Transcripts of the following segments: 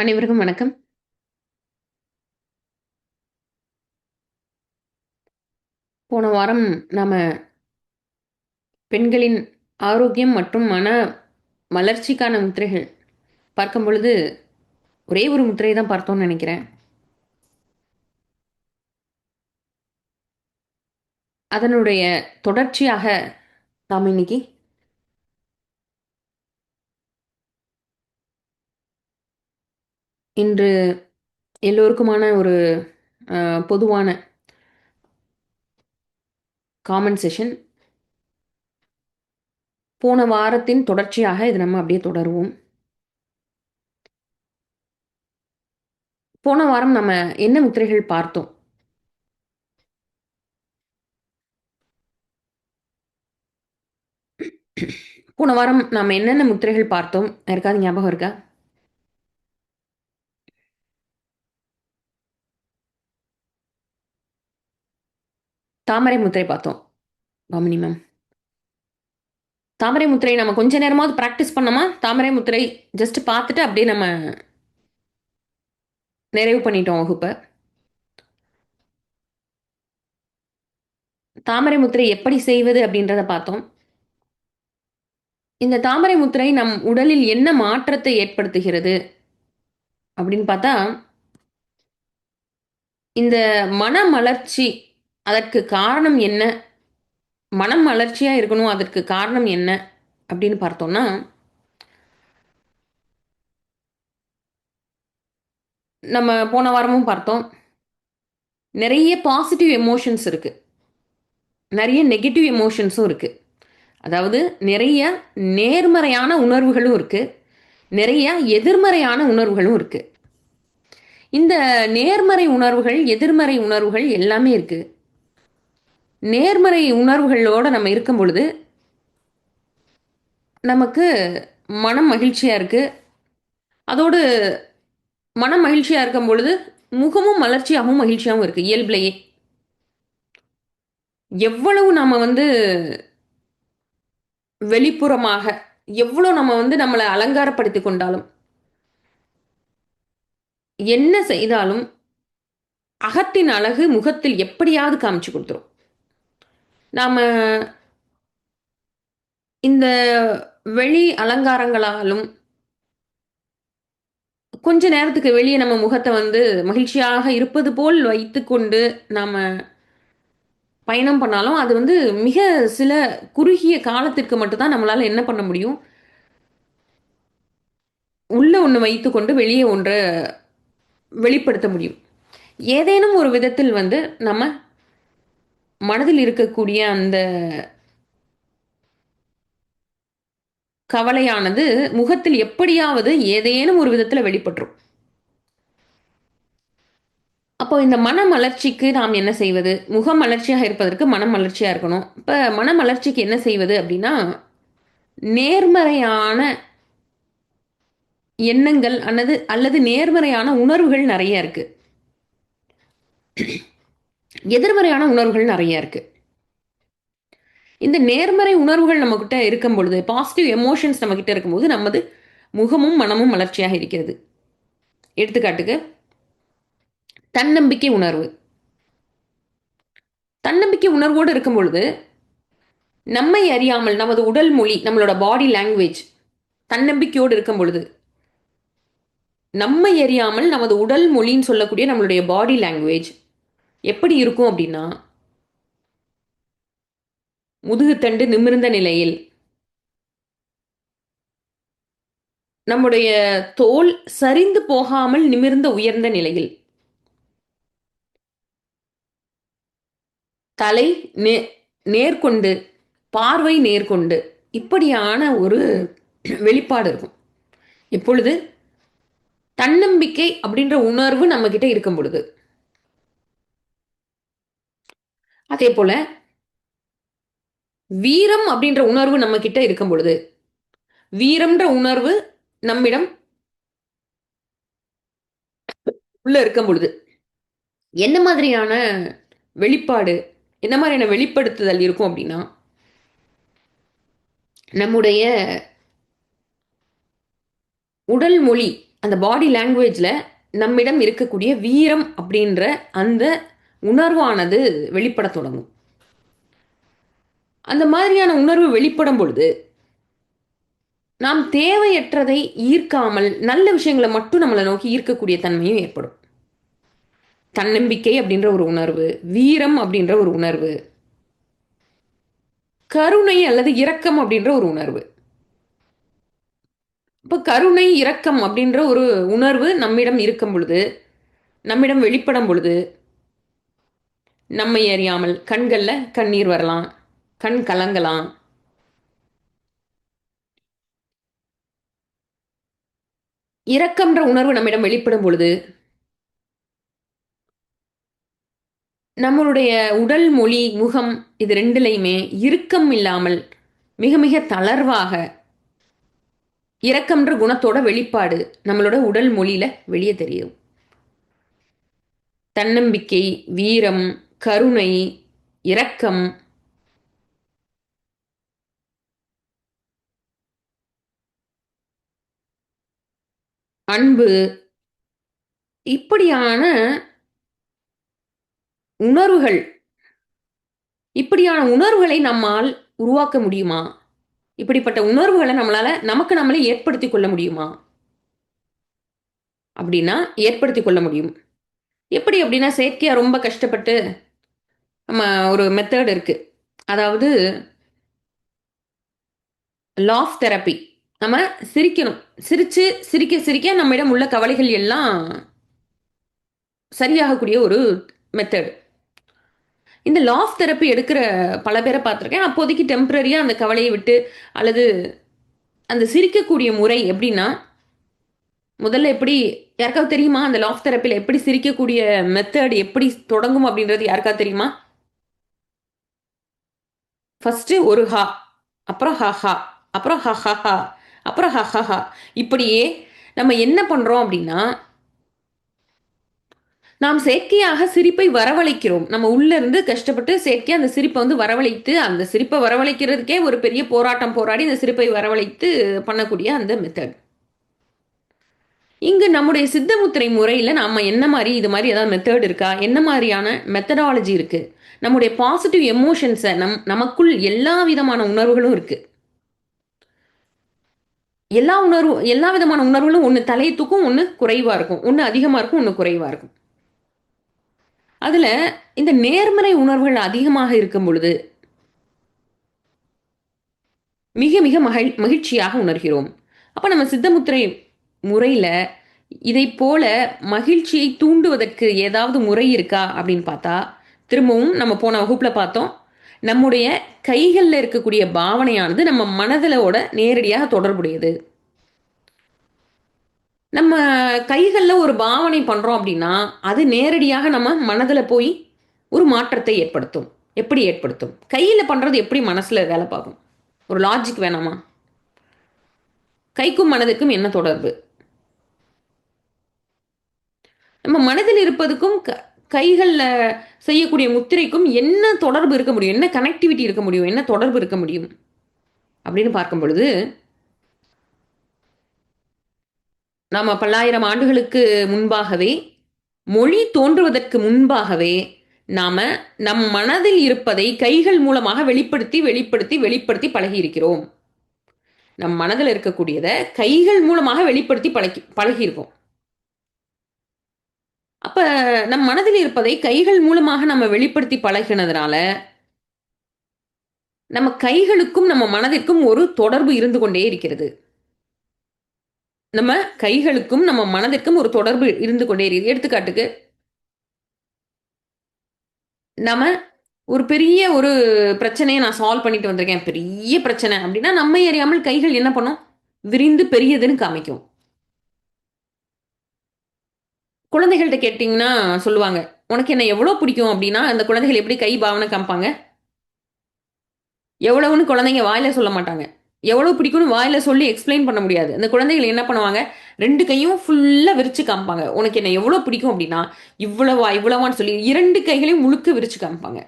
அனைவருக்கும் வணக்கம். போன வாரம் நாம பெண்களின் ஆரோக்கியம் மற்றும் மன மலர்ச்சிக்கான முத்திரைகள் பார்க்கும் பொழுது, ஒரே ஒரு முத்திரை தான் பார்த்தோம்னு நெனைக்கிறேன். அதனுடைய தொடர்ச்சியாக நாம இன்னைக்கு இன்று எல்லோருக்குமான ஒரு பொதுவான காமன் செஷன். போன வாரத்தின் தொடர்ச்சியாக இத நம்ம அப்படியே தொடருவோம். போன வாரம் நம்ம என்ன முத்திரைகள் பார்த்தோம்? போன வாரம் நாம என்னென்ன முத்திரைகள் பார்த்தோம்? யாருக்காவது ஞாபகம் இருக்கா? தாமரை முத்திரை பார்த்தோம். பாமினி மேம். தாமரை முத்திரை நம்ம கொஞ்ச நேரமாவது பிராக்டிஸ் பண்ணோமா? தாமரை முத்திரை ஜஸ்ட் பார்த்துட்டு அப்படியே நம்ம நிறைவு பண்ணிட்டோம் வகுப்ப. தாமரை முத்திரை எப்படி செய்வது அப்படின்றத பார்த்தோம். இந்த தாமரை முத்திரை நம் உடலில் என்ன மாற்றத்தை ஏற்படுத்துகிறது அப்படின்னு பார்த்தா, இந்த மனமலர்ச்சி அதற்கு காரணம் என்ன? மனம் மலர்ச்சியா இருக்கணும் அதற்கு காரணம் என்ன? அப்படின்னு பார்த்தோம்னா, நம்ம போன வாரமும் பார்த்தோம். நிறைய பாசிட்டிவ் எமோஷன்ஸ் இருக்கு. நிறைய நெகட்டிவ் எமோஷன்ஸும் இருக்கு. அதாவது நிறைய நேர்மறையான உணர்வுகளும் இருக்கு. நிறைய எதிர்மறையான உணர்வுகளும் இருக்கு. இந்த நேர்மறை உணர்வுகள், எதிர்மறை உணர்வுகள் எல்லாமே இருக்கு. நேர்மறை உணர்வுகளோட நம்ம இருக்கும் பொழுது, நமக்கு மனம் மகிழ்ச்சியா இருக்கு. அதோடு மனம் மகிழ்ச்சியா இருக்கும் பொழுது, முகமும் மலர்ச்சியாகவும், மகிழ்ச்சியாவும் இருக்கு இயல்பிலேயே. எவ்வளவு நாம வந்து வெளிப்புறமாக, எவ்வளோ நம்ம வந்து நம்மள அலங்காரப்படுத்திக் கொண்டாலும், என்ன செய்தாலும், அகத்தின் அழகு முகத்தில் எப்படியாவது காமிச்சு குடுத்துரும். நாம இந்த வெளி அலங்காரங்களாலும், கொஞ்ச நேரத்துக்கு வெளிய நம்ம முகத்த வந்து மகிழ்ச்சியாக இருப்பது போல் வைத்துக்கொண்டு, நாம பயணம் பண்ணாலும், அது வந்து மிக சில குறுகிய காலத்திற்கு மட்டும் தான் நம்மளால என்ன பண்ண முடியும்? உள்ள ஒண்ணு வைத்துக்கொண்டு வெளியே ஒன்ற வெளிப்படுத்த முடியும். ஏதேனும் ஒரு விதத்தில் வந்து நம்ம மனதில் இருக்கக்கூடிய அந்த கவலையானது முகத்தில் எப்படியாவது ஏதேனும் ஒரு விதத்துல வெளிப்பட்டுரும். அப்போ இந்த மன மலர்ச்சிக்கு நாம் என்ன செய்வது? முகம் மலர்ச்சியாக இருப்பதற்கு மனம் மலர்ச்சியா இருக்கணும். இப்ப மன மலர்ச்சிக்கு என்ன செய்வது அப்படின்னா, நேர்மறையான எண்ணங்கள் அல்லது நேர்மறையான உணர்வுகள் நெறைய இருக்கு. எதிர்மறையான உணர்வுகள் நெறைய இருக்கு. இந்த நேர்மறை உணர்வுகள் நம்மகிட்ட இருக்கும் பொழுது, பாசிட்டிவ் எமோஷன்ஸ் நம்மகிட்ட இருக்கும்போது, நமது முகமும், மனமும் மலர்ச்சியாக இருக்கிறது. எடுத்துக்காட்டுக்கு, தன்னம்பிக்கை உணர்வு. தன்னம்பிக்கை உணர்வோடு இருக்கும் பொழுது, நம்மை அறியாமல் நமது உடல் மொழி, நம்மளோட பாடி லாங்குவேஜ் தன்னம்பிக்கையோடு இருக்கும் பொழுது, நம்மை அறியாமல் நமது உடல் மொழின்னு சொல்லக்கூடிய நம்மளுடைய பாடி லாங்குவேஜ் எப்படி இருக்கும் அப்படின்னா, முதுகுத்தண்டு நிமிர்ந்த நிலையில், நம்முடைய தோல் சரிந்து போகாமல் நிமிர்ந்த உயர்ந்த நிலையில், தலை நே நேர்கொண்டு, பார்வை நேர்கொண்டு, இப்படியான ஒரு வெளிப்பாடு இருக்கும். எப்பொழுது தன்னம்பிக்கை அப்படின்ற உணர்வு நம்மகிட்ட இருக்கும் பொழுது. அதே போல வீரம் அப்படின்ற உணர்வு நம்மகிட்ட இருக்கும் பொழுது. வீரம்ன்ற உணர்வு நம்மிடம் உள்ள இருக்கும் பொழுது. என்ன மாதிரியான வெளிப்பாடு, என்ன மாதிரியான வெளிப்படுத்துதல் இருக்கும் அப்படின்னா, நம்முடைய உடல் மொழி அந்த பாடி லாங்குவேஜில் நம்மிடம் இருக்கக்கூடிய வீரம் அப்படின்ற அந்த உணர்வானது வெளிப்படத் தொடங்கும். அந்த மாதிரியான உணர்வு வெளிப்படும் பொழுது நாம் தேவையற்றதை ஈர்க்காமல் நல்ல விஷயங்களை மட்டும் நம்மளை நோக்கி ஈர்க்கக்கூடிய தன்மையும் ஏற்படும். தன்னம்பிக்கை அப்படின்ற ஒரு உணர்வு, வீரம் அப்படின்ற ஒரு உணர்வு, கருணை அல்லது இரக்கம் அப்படின்ற ஒரு உணர்வு. இப்போ கருணை, இரக்கம் அப்படின்ற ஒரு உணர்வு நம்மிடம் இருக்கும் பொழுது, நம்மிடம் வெளிப்படும் பொழுது, நம்மை அறியாமல் கண்கள்ல கண்ணீர் வரலாம், கண் கலங்கலாம். இரக்கம்ன்ற உணர்வு நம்மிடம் வெளிப்படும் பொழுது, நம்மளுடைய உடல் மொழி, முகம் இது 2லயுமே இறுக்கம் இல்லாமல் மிக மிக தளர்வாக இரக்கம்ன்ற குணத்தோட வெளிப்பாடு நம்மளோட உடல் மொழியில வெளியே தெரியும். தன்னம்பிக்கை, வீரம், கருணை, இரக்கம், அன்பு இப்படியான உணர்வுகள் இப்படியான உணர்வுகளை நம்மால் உருவாக்க முடியுமா? இப்படிப்பட்ட உணர்வுகள நம்மளால நமக்கு நம்மளே ஏற்படுத்திக் கொள்ள முடியுமா? அப்படின்னா, ஏற்படுத்திக் கொள்ள முடியும். எப்படி அப்படின்னா, செயற்கையா ரொம்ப கஷ்டப்பட்டு நம்ம ஒரு மெத்தட் இருக்கு. அதாவது லா ஆஃப் தெரப்பி. நம்ம சிரிக்கணும். சிரிச்சு சிரிக்க சிரிக்க நம்மிடம் உள்ள கவலைகள் எல்லாம் சரியாகக்கூடிய ஒரு மெத்தட். இந்த லா ஆஃப் தெரப்பி எடுக்கிற பல பேர பார்த்துருக்கேன். அப்போதைக்கு டெம்பரரியா அந்த கவலைய விட்டு அல்லது அந்த சிரிக்கக்கூடிய முறை எப்படின்னா, முதல்ல எப்படி யாருக்காவது தெரியுமா? அந்த லா ஆஃப் தெரப்பில எப்படி சிரிக்கக்கூடிய மெத்தட் எப்படி தொடங்கும் அப்படின்றது யாருக்காவது தெரியுமா? ஃபர்ஸ்ட்டு ஒரு ஹா, அப்புறம் ஹஹா, அப்புறம் ஹஹஹா, அப்புறம் ஹஹஹா. இப்படியே நம்ம என்ன பண்றோம் அப்படின்னா, நாம் செயற்கையாக சிரிப்பை வரவழைக்கிறோம். நம்ம உள்ள இருந்து கஷ்டப்பட்டு செயற்கையா அந்த சிரிப்ப வந்து வரவழைத்து, அந்த சிரிப்ப வரவழைக்கிறதுக்கே ஒரு பெரிய போராட்டம் போராடி அந்த சிரிப்பை வரவழைத்து பண்ணக்கூடிய அந்த மெத்தட். இங்கு நம்முடைய சித்தமுத்திரை முறையில நாம என்ன மாரி இது மாரி ஏதாவது மெத்தட் இருக்கா? என்ன மாரியான மெத்தடாலஜி இருக்கு? நம்முடைய பாசிட்டிவ் எமோஷன்ஸ நமக்குள் எல்லா விதமான உணர்வுகளும் இருக்கு. எல்லா விதமான உணர்வுகளும் ஒண்ணு தலைய தூக்கும், ஒண்ணு குறைவா இருக்கும். ஒண்ணு அதிகமா இருக்கும், ஒண்ணு குறைவா இருக்கும். அதுல இந்த நேர்மறை உணர்வுகள் அதிகமாக இருக்கும் பொழுது, மிக மிக மகிழ்ச்சியாக உணர்கிறோம். அப்ப நம்ம சித்தமுத்திரை முறையில இதைப் போல மகிழ்ச்சியை தூண்டுவதற்கு ஏதாவது முறை இருக்கா அப்படின்னு பார்த்தா, திரும்பவும் நம்ம போன வகுப்புல பார்த்தோம். நம்முடைய கைகள்ல இருக்கக்கூடிய பாவனையானது நம்ம மனதலோட நேரடியாக தொடர்புடையது. நம்ம கைகள்ல ஒரு பாவனை பண்றோம் அப்படின்னா, அது நேரடியாக நம்ம மனதுல போய் ஒரு மாற்றத்தை ஏற்படுத்தும். எப்படி ஏற்படுத்தும்? கையில பண்றது எப்படி மனசுல வேலை பார்க்கும்? ஒரு லாஜிக் வேணாமா? கைக்கும் மனதுக்கும் என்ன தொடர்பு? நம்ம மனதில் இருப்பதுக்கும் கைகள்ல செய்யக்கூடிய முத்திரைக்கும் என்ன தொடர்பு இருக்க முடியும்? என்ன கனெக்டிவிட்டி இருக்க முடியும்? என்ன தொடர்பு இருக்க முடியும்? அப்படின்னு பார்க்கும் பொழுது, நாம பல்லாயிரம் ஆண்டுகளுக்கு முன்பாகவே, மொழி தோன்றுவதற்கு முன்பாகவே, நாம நம் மனதில் இருப்பதை கைகள் மூலமாக வெளிப்படுத்தி, வெளிப்படுத்தி, வெளிப்படுத்தி பழகியிருக்கிறோம். நம் மனதில இருக்கக்கூடியத கைகள் மூலமாக வெளிப்படுத்தி பழகியிருக்கோம். அப்ப நம் மனதில் இருப்பதை கைகள் மூலமாக நம்ம வெளிப்படுத்தி பழகினதுனால, நம்ம கைகளுக்கும், நம்ம மனதிற்கும் ஒரு தொடர்பு இருந்து கொண்டே இருக்கிறது. நம்ம கைகளுக்கும், நம்ம மனதிற்கும் ஒரு தொடர்பு இருந்து கொண்டே இருக்கு. எடுத்துக்காட்டுக்கு, நம்ம ஒரு பெரிய ஒரு பிரச்சனைய நான் சால்வ் பண்ணிட்டு வந்திருக்கேன். பெரிய பிரச்சனை அப்டின்னா, நம்மை அறியாமல் கைகள் என்ன பண்ணும்? விரிந்து பெரியதுன்னு காமிக்கும். குழந்தைகள்ட்ட கேட்டீங்கன்னா சொல்லுவாங்க. "உனக்கு என்ன எவ்வளோ பிடிக்கும்?" அப்டின்னா, அந்த குழந்தைகள் எப்படி கை பாவனை காமிப்பாங்க? எவ்வளவுன்னு குழந்தைங்க வாயில சொல்ல மாட்டாங்க. எவ்வளோ பிடிக்கும்னு வாயில சொல்லி எக்ஸ்ப்ளைன் பண்ண முடியாது. அந்த குழந்தைகள் என்ன பண்ணுவாங்க, 2 கையும் ஃபுல்லா விரிச்சு காமிப்பாங்க. "உனக்கு என்ன எவ்வளோ பிடிக்கும்?" அப்டின்னா, "இவ்வளவா, இவ்வளவான்னு" சொல்லி 2 கைகளையும் முழுக்க விரிச்சு காமிப்பாங்க.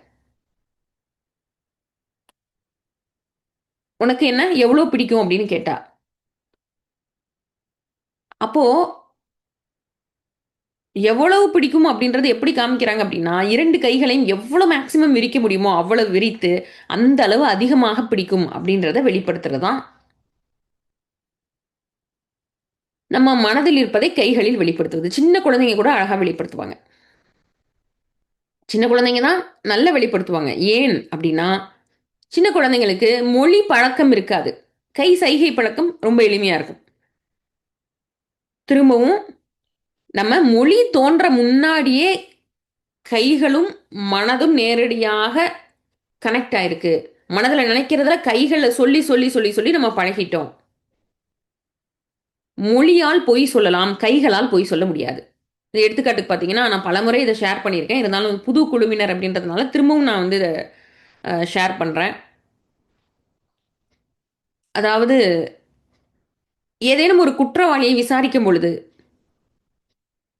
"உனக்கு என்ன எவ்வளோ பிடிக்கும்?" அப்டின்னு கேட்டா. அப்போ எவ்வளவு பிடிக்கும் அப்படின்றது எப்படி காமிக்கிறாங்க அப்படின்னா, 2 கைகளையும் எவ்வளோ மேக்ஸிமம் விரிக்க முடியுமோ, அவ்வளவு விரித்து, அந்த அளவு அதிகமாக பிடிக்கும் அப்படின்றத வெளிப்படுத்துறது தான், நம்ம மனதில் இருப்பதை கைகளில் வெளிப்படுத்துவது. சின்ன குழந்தைங்க கூட அழகா வெளிப்படுத்துவாங்க. சின்ன குழந்தைங்க தான் நல்லா வெளிப்படுத்துவாங்க. ஏன் அப்படின்னா, சின்ன குழந்தைங்களுக்கு மொழி பழக்கம் இருக்காது. கை சைகை பழக்கம் ரொம்ப எளிமையா இருக்கும். திரும்பவும் நம்ம மொழி தோன்ற முன்னாடியே கைகளும், மனதும் நேரடியாக கனெக்ட் ஆயிருக்கு. மனதுல நினைக்கிறத கைகள்ல சொல்லி, சொல்லி, சொல்லி, சொல்லி நம்ம பழகிட்டோம். மொழியால் பொய் சொல்லலாம். கைகளால் பொய் சொல்ல முடியாது. இது எடுத்துக்காட்டுக்கு பார்த்தீங்கன்னா, நான் பலமுறை இத ஷேர் பண்ணியிருக்கேன். இருந்தாலும் புது குழுவினர் அப்படின்றதுனால திரும்பவும் நான் வந்து இத ஷேர் பண்றேன். அதாவது ஏதேனும் ஒரு குற்றவாளியை விசாரிக்கும் பொழுது,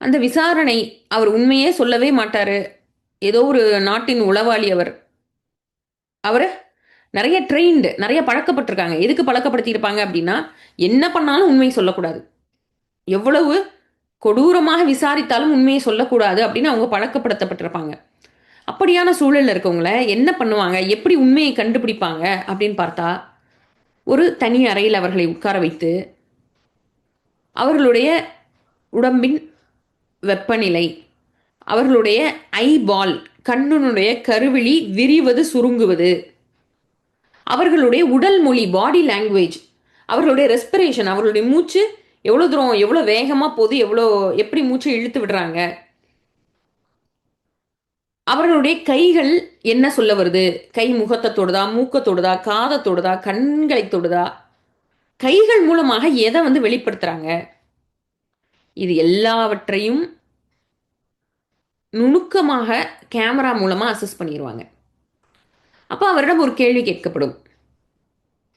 அந்த விசாரணை அவர் உண்மையே சொல்லவே மாட்டாரு. ஏதோ ஒரு நாட்டின் உளவாளி அவர். அவரு நெறைய ட்ரெயின்டு, நெறைய பழக்கப்பட்டுருக்காங்க. எதுக்கு பழக்கப்படுத்தியிருப்பாங்க அப்டின்னா, என்ன பண்ணாலும் உண்மை சொல்லக்கூடாது. எவ்வளவு கொடூரமாக விசாரித்தாலும் உண்மைய சொல்லக்கூடாது அப்படின்னு அவங்க பழக்கப்படுத்தப்பட்டிருப்பாங்க. அப்படியான சூழல்ல இருக்கவங்கள என்ன பண்ணுவாங்க? எப்படி உண்மையை கண்டுபிடிப்பாங்க? அப்படின்னு பார்த்தா, ஒரு தனி அறையில் அவர்களை உட்கார வைத்து, அவர்களுடைய உடம்பின் வெப்பநிலை, அவர்களுடைய ஐபால் கண்ணினுடைய கருவிழி விரிவது, சுருங்குவது, அவர்களுடைய உடல் மொழி, பாடி லாங்குவேஜ், அவர்களுடைய ரெஸ்பிரேஷன், அவர்களுடைய மூச்சு எவ்வளோ தூரம், எவ்வளோ வேகமா போது, எப்படி மூச்ச இழுத்து விடுறாங்க, அவர்களுடைய கைகள் என்ன சொல்ல வருது? கை முகத்த தொடுதா? மூக்க தொடுதா? காத தொடுதா? கண்களை தொடுதா? கைகள் மூலமாக எத வந்து வெளிப்படுத்துறாங்க? இது எல்லாவற்றையும் நுணுக்கமாக கேமரா மூலமா அசஸ் பண்ணிருவாங்க. அப்ப அவரிடம் ஒரு கேள்வி கேட்கப்படும்.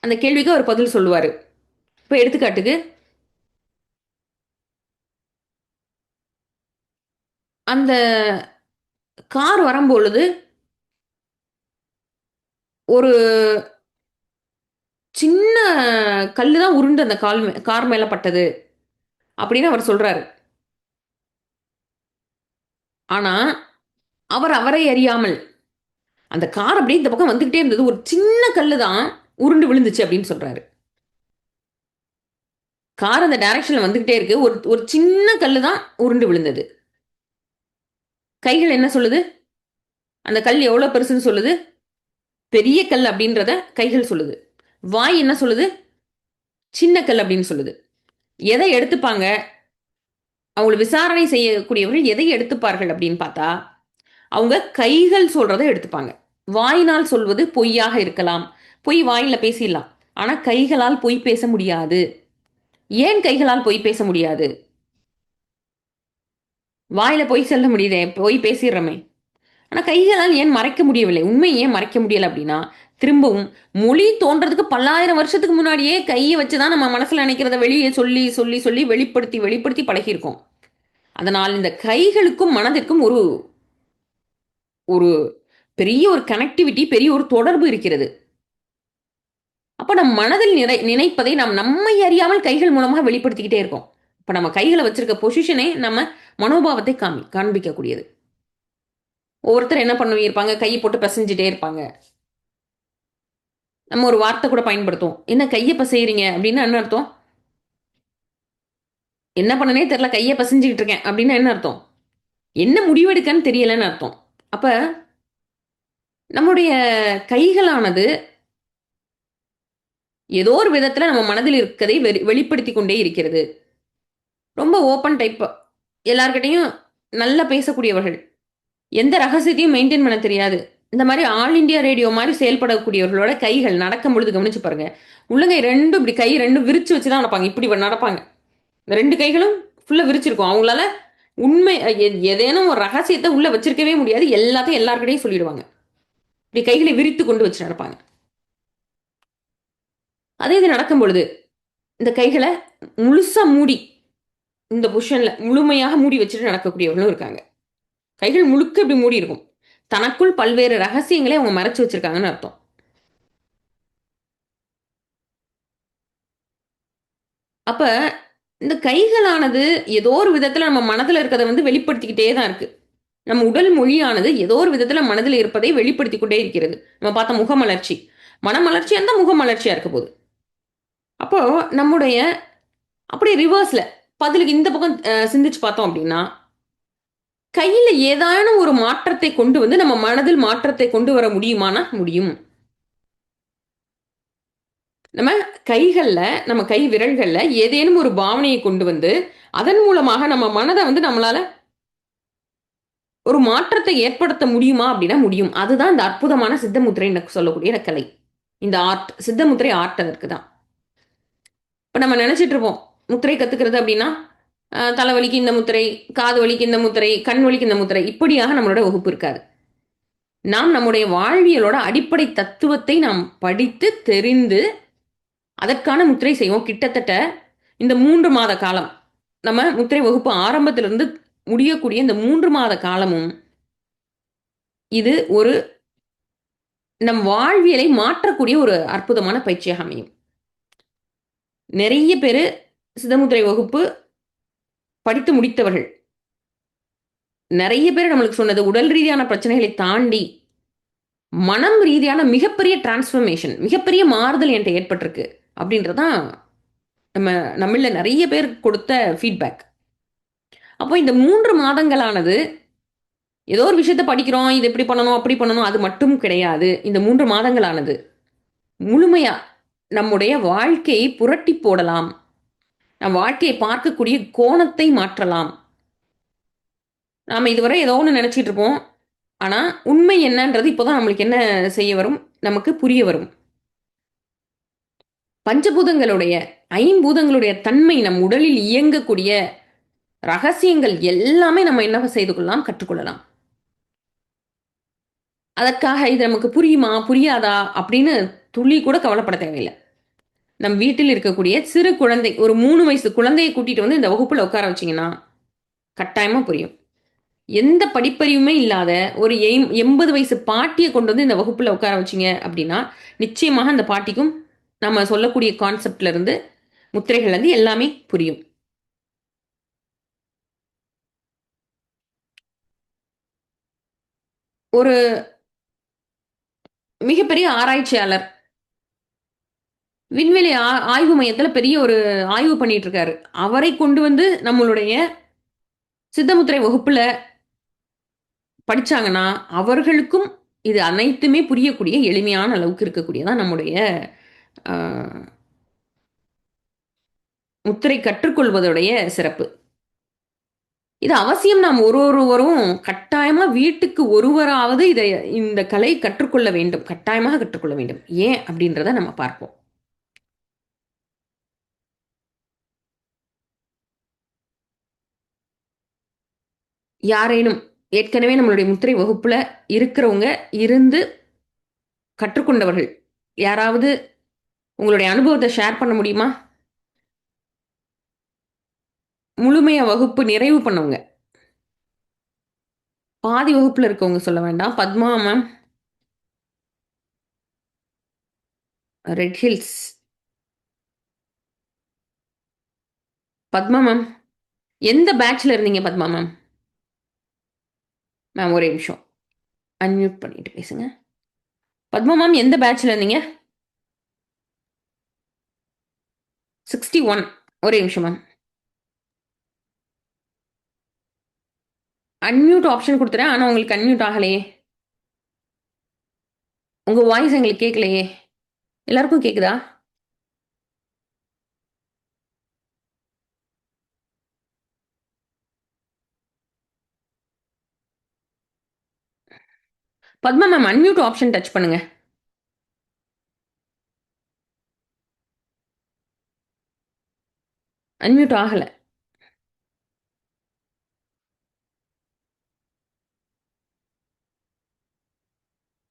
அந்த கேள்விக்கு அவர் பதில் சொல்லுவாரு. இப்ப எடுத்துக்காட்டுக்கு, அந்த கார் வரம்பொழுது ஒரு சின்ன கல்லு தான் உருண்டு அந்த கார் மேல பட்டது அப்படின்னு அவர் சொல்றாரு. ஆனா, அவர் அவரை அறியாமல் அந்த கார் அப்படியே இந்த பக்கம் வந்துகிட்டே இருந்தது. ஒரு சின்ன கல்லு தான் உருண்டு விழுந்துச்சு அப்படின்னு சொல்றாரு. கார் அந்த டைரக்ஷன்ல வந்துகிட்டே இருக்கு. ஒரு ஒரு சின்ன கல்லு தான் உருண்டு விழுந்தது. கைகள் என்ன சொல்லுது? அந்த கல் எவ்வளோ பெருசுன்னு சொல்லுது? பெரிய கல் அப்படின்றத கைகள் சொல்லுது. வாய் என்ன சொல்லுது? சின்ன கல் அப்படின்னு சொல்லுது. எதை எடுத்துப்பாங்க? அவங்கள விசாரணை செய்யக்கூடியவர்கள் எதை எடுத்துப்பார்கள் அப்படின்னு பார்த்தா, அவங்க கைகள் சொல்றத எடுத்துப்பாங்க. வாயினால் சொல்வது பொய்யாக இருக்கலாம். பொய் வாயில பேசிடலாம். ஆனா கைகளால் பொய் பேச முடியாது. ஏன் கைகளால் பொய் பேச முடியாது? வாயில பொய் சொல்ல முடியுதே, பொய் பேசிர்றோமே. ஆனா கைகளால் ஏன் மறைக்க முடியவில்லை? உண்மைய ஏன் மறைக்க முடியல அப்படின்னா, திரும்பவும் மொழி தோன்றதுக்கு பல்லாயிரம் வருஷத்துக்கு முன்னாடியே கைய வச்சு தான் நம்ம மனசுல நினைக்கிறத வெளிய சொல்லி, சொல்லி, சொல்லி வெளிப்படுத்தி, வெளிப்படுத்தி பழகியிருக்கோம். அதனால் இந்த கைகளுக்கும், மனதிற்கும் ஒரு ஒரு பெரிய ஒரு கனெக்டிவிட்டி, பெரிய ஒரு தொடர்பு இருக்கிறது. அப்ப நம் மனதில் நினைப்பதை நாம் நம்மை அறியாமல் கைகள் மூலமாக வெளிப்படுத்திக்கிட்டே இருக்கோம். இப்ப நம்ம கைகள வச்சிருக்க பொசிஷனே நம்ம மனோபாவத்தை காண்பிக்கக்கூடியது. ஒவ்வொருத்தர் என்ன பண்ணியிருப்பாங்க, கைய போட்டு பெசஞ்சுட்டே இருப்பாங்க. நம்ம ஒரு வார்த்தை கூட பயன்படுத்துவோம். "என்ன கைய பெசையறீங்க?" அப்படின்னா என்ன அர்த்தம்? என்ன பண்ணனே தெரியல, கைய பெசஞ்சுகிட்டு இருக்கேன் அப்படின்னா என்ன அர்த்தம்? என்ன முடிவெடுக்கன்னு தெரியலன்னு அர்த்தம். அப்ப நம்முடைய கைகளானது ஏதோ ஒரு விதத்துல நம்ம மனதில் இருக்கதை வெளிப்படுத்திக் கொண்டே இருக்கிறது. ரொம்ப ஓப்பன் டைப். எல்லார்கிட்டயும் நல்லா பேசக்கூடியவர்கள். எந்த ரகசியத்தையும் மெயின்டெயின் பண்ண தெரியாது. இந்த மாரி ஆல் இண்டியா ரேடியோ மாரி செயல்படக்கூடியவர்களோட கைகள் நடக்கும்பொழுது கவனிச்சு பாருங்க. உள்ளங்கை 2 இப்படி கை 2 விரிச்சு வச்சு தான் நடப்பாங்க. இப்படி நடப்பாங்க. இந்த 2 கைகளும் ஃபுல்லா விரிச்சிருக்கும். அவங்களால உண்மை ஏதேனும் ஒரு ரகசியத்த உள்ள வச்சிருக்கவே முடியாது. எல்லாத்தையும் எல்லார்கிட்டயும் சொல்லிடுவாங்க. இப்படி கைகளை விரித்து கொண்டு வச்சு நடப்பாங்க. அதே இது நடக்கும் பொழுது, இந்த கைகள முழுசா மூடி, இந்த பொசிஷன்ல முழுமையாக மூடி வச்சுட்டு நடக்கக்கூடியவர்களும் இருக்காங்க. கைகள் முழுக்க இப்படி மூடி இருக்கும். தனக்குள் பல்வேறு ரகசியங்களை அவங்க மறைச்சு வச்சிருக்காங்கன்னு அர்த்தம். அப்ப இந்த கைகளானது ஏதோ ஒரு விதத்துல நம்ம மனதுல இருக்கிறத வந்து வெளிப்படுத்திக்கிட்டே தான் இருக்கு. நம்ம உடல் மொழியானது ஏதோ ஒரு விதத்துல மனதில் இருப்பதை வெளிப்படுத்திக் கொண்டே இருக்கிறது. நம்ம பார்த்த முகமலர்ச்சி. மனமலர்ச்சியா இருந்தா முகமலர்ச்சியா இருக்க போகுது. அப்போ நம்முடைய அப்படியே ரிவர்ஸ்ல பதிலுக்கு இந்த பக்கம் சிந்திச்சு பார்த்தோம் அப்படின்னா, கையில ஏதானும் ஒரு மாற்றத்தை கொண்டு வந்து நம்ம மனதில் மாற்றத்தை கொண்டு வர முடியுமானா முடியும். நம்ம கைகள்ல, நம்ம கை விரல்கள்ல ஏதேனும் ஒரு பாவனையை கொண்டு வந்து, அதன் மூலமாக நம்ம மனத வந்து நம்மளால ஒரு மாற்றத்தை ஏற்படுத்த முடியுமா? அப்படின்னா முடியும். அதுதான் இந்த அற்புதமான சித்த முத்திரைன்னு சொல்லக்கூடிய இந்த கலை. இந்த ஆர்ட். சித்த முத்திரை ஆர்ட் அதற்கு தான். இப்ப நம்ம நெனச்சிட்டு இருப்போம். முத்திரை கத்துக்கிறது அப்படின்னா, தலைவலிக்கு இந்த முத்திரை, காது வலிக்கு இந்த முத்திரை, கண் வலிக்கு இந்த முத்திரை. இப்படியாக நம்மளோட வகுப்பு இருக்காது. நாம் நம்முடைய வாழ்வியலோட அடிப்படை தத்துவத்தை நாம் படித்து, தெரிந்து, அதற்கான முத்திரை செய்வோம். கிட்டத்தட்ட இந்த 3 மாத காலம், நம்ம முத்திரை வகுப்பு ஆரம்பத்திலிருந்து முடியக்கூடிய இந்த 3 மாத காலமும், இது ஒரு நம் வாழ்வியலை மாற்றக்கூடிய ஒரு அற்புதமான பயிற்சியாக அமையும். நெறைய பேரு சித்தமுத்திரை வகுப்பு படித்து முடித்தவர்கள். நெறைய பேர் நம்மளுக்கு சொன்னது, உடல் ரீதியான பிரச்சனைகளை தாண்டி, மனம் ரீதியான மிகப்பெரிய டிரான்ஸ்ஃபர்மேஷன், மிகப்பெரிய மாறுதல் என்ட்ட ஏற்பட்டிருக்கு. அப்படின்றது தான் நம்ம நம்மள்ல நெறைய பேர் கொடுத்த ஃபீட்பேக். அப்போ இந்த 3 மாதங்களானது, ஏதோ ஒரு விஷயத்த படிக்கிறோம், இது இப்படி பண்ணணும், அப்படி பண்ணணும், அது மட்டும் கிடையாது. இந்த 3 மாதங்களானது, முழுமையா நம்முடைய வாழ்க்கையை புரட்டி போடலாம். நம் வாழ்க்கையை பார்க்கக்கூடிய கோணத்தை மாற்றலாம். நாம இதுவரை ஏதோ ஒண்ணு நெனச்சிட்டு இருப்போம். ஆனா, உண்மை என்னன்றது இப்ப தான் நம்மளுக்கு என்ன செய்ய வரும்? நமக்கு புரிய வரும். பஞ்சபூதங்களுடைய, ஐம்பூதங்களுடைய தன்மை நம் உடலில் இயங்கக்கூடிய ரகசியங்கள் எல்லாமே நம்ம என்ன செய்து கொள்ளலாம்? கற்றுக்கொள்ளலாம். அதற்காக இது நமக்கு புரியுமா? புரியாதா? அப்படின்னு துளி கூட கவலைப்பட தேவையில்ல. நம் வீட்டில் இருக்கக்கூடிய சிறு குழந்தை, ஒரு 3 வயசு குழந்தைய கூட்டிட்டு வந்து இந்த வகுப்புல உட்கார வச்சீங்கன்னா, கட்டாயமா புரியும். எந்த படிப்பறிவுமே இல்லாத ஒரு 80 வயசு பாட்டிய கொண்டு வந்து இந்த வகுப்புல உட்கார வச்சீங்க அப்படின்னா, நிச்சயமாக அந்த பாட்டிக்கும் நம்ம சொல்லக்கூடிய கான்செப்ட்ல இருந்து, முத்திரைகள்ல இருந்து எல்லாமே புரியும். ஒரு மிகப்பெரிய ஆராய்ச்சியாளர், விண்வெளி ஆய்வு மையத்தில பெரிய ஒரு ஆய்வு பண்ணிட்டு இருக்காரு. அவரை கொண்டு வந்து நம்மளுடைய சித்தமுத்திரை வகுப்புல படிச்சாங்கன்னா, அவர்களுக்கும் இது அனைத்துமே புரியக்கூடிய எளிமையான அளவுக்கு இருக்கக்கூடியதான் நம்முடைய அ முத்திரை கற்றுக்கொள்வதுடைய சிறப்பு. இது அவசியம் நாம் ஒருவரும் கட்டாயமா வீட்டுக்கு ஒருவராவது இந்த கலை கற்றுக்கொள்ள வேண்டும். கட்டாயமாக கற்றுக்கொள்ள வேண்டும். ஏன் அப்படின்றத நம்ம பார்ப்போம். யாரேனும் ஏற்கனவே நம்மளுடைய முத்திரை வகுப்புல இருக்கிறவங்க, இருந்து கற்றுக்கொண்டவர்கள், யாராவது உங்களுடைய அனுபவத்த ஷேர் பண்ண முடியுமா? முழுமையா வகுப்பு நிறைவு பண்ணவங்க. பாதி வகுப்புல இருக்கவங்க சொல்ல வேண்டாம். Padma ma'am, red hills. Padma ma'am, எந்த பேட்ச்ல இருந்தீங்க பத்மா மேம்? மேம் ஒரே நிமிஷம். அன்மியூட் பண்ணிட்டு பேசுங்க. பத்மா மேம் எந்த பேட்ச்ல இருந்தீங்க? 61. ஒரே நிமிஷம் மேம். Unmute option குடுத்துறேன். ஆனா உங்களுக்கு அன்மியூட் ஆகலையே! உங்க வாய்ஸ் எங்களுக்கு கேட்கலையே! எல்லாருக்கும் கேக்குதா? Padma ma'am unmute option touch பண்ணுங்க. அன்மியூட் ஆகல.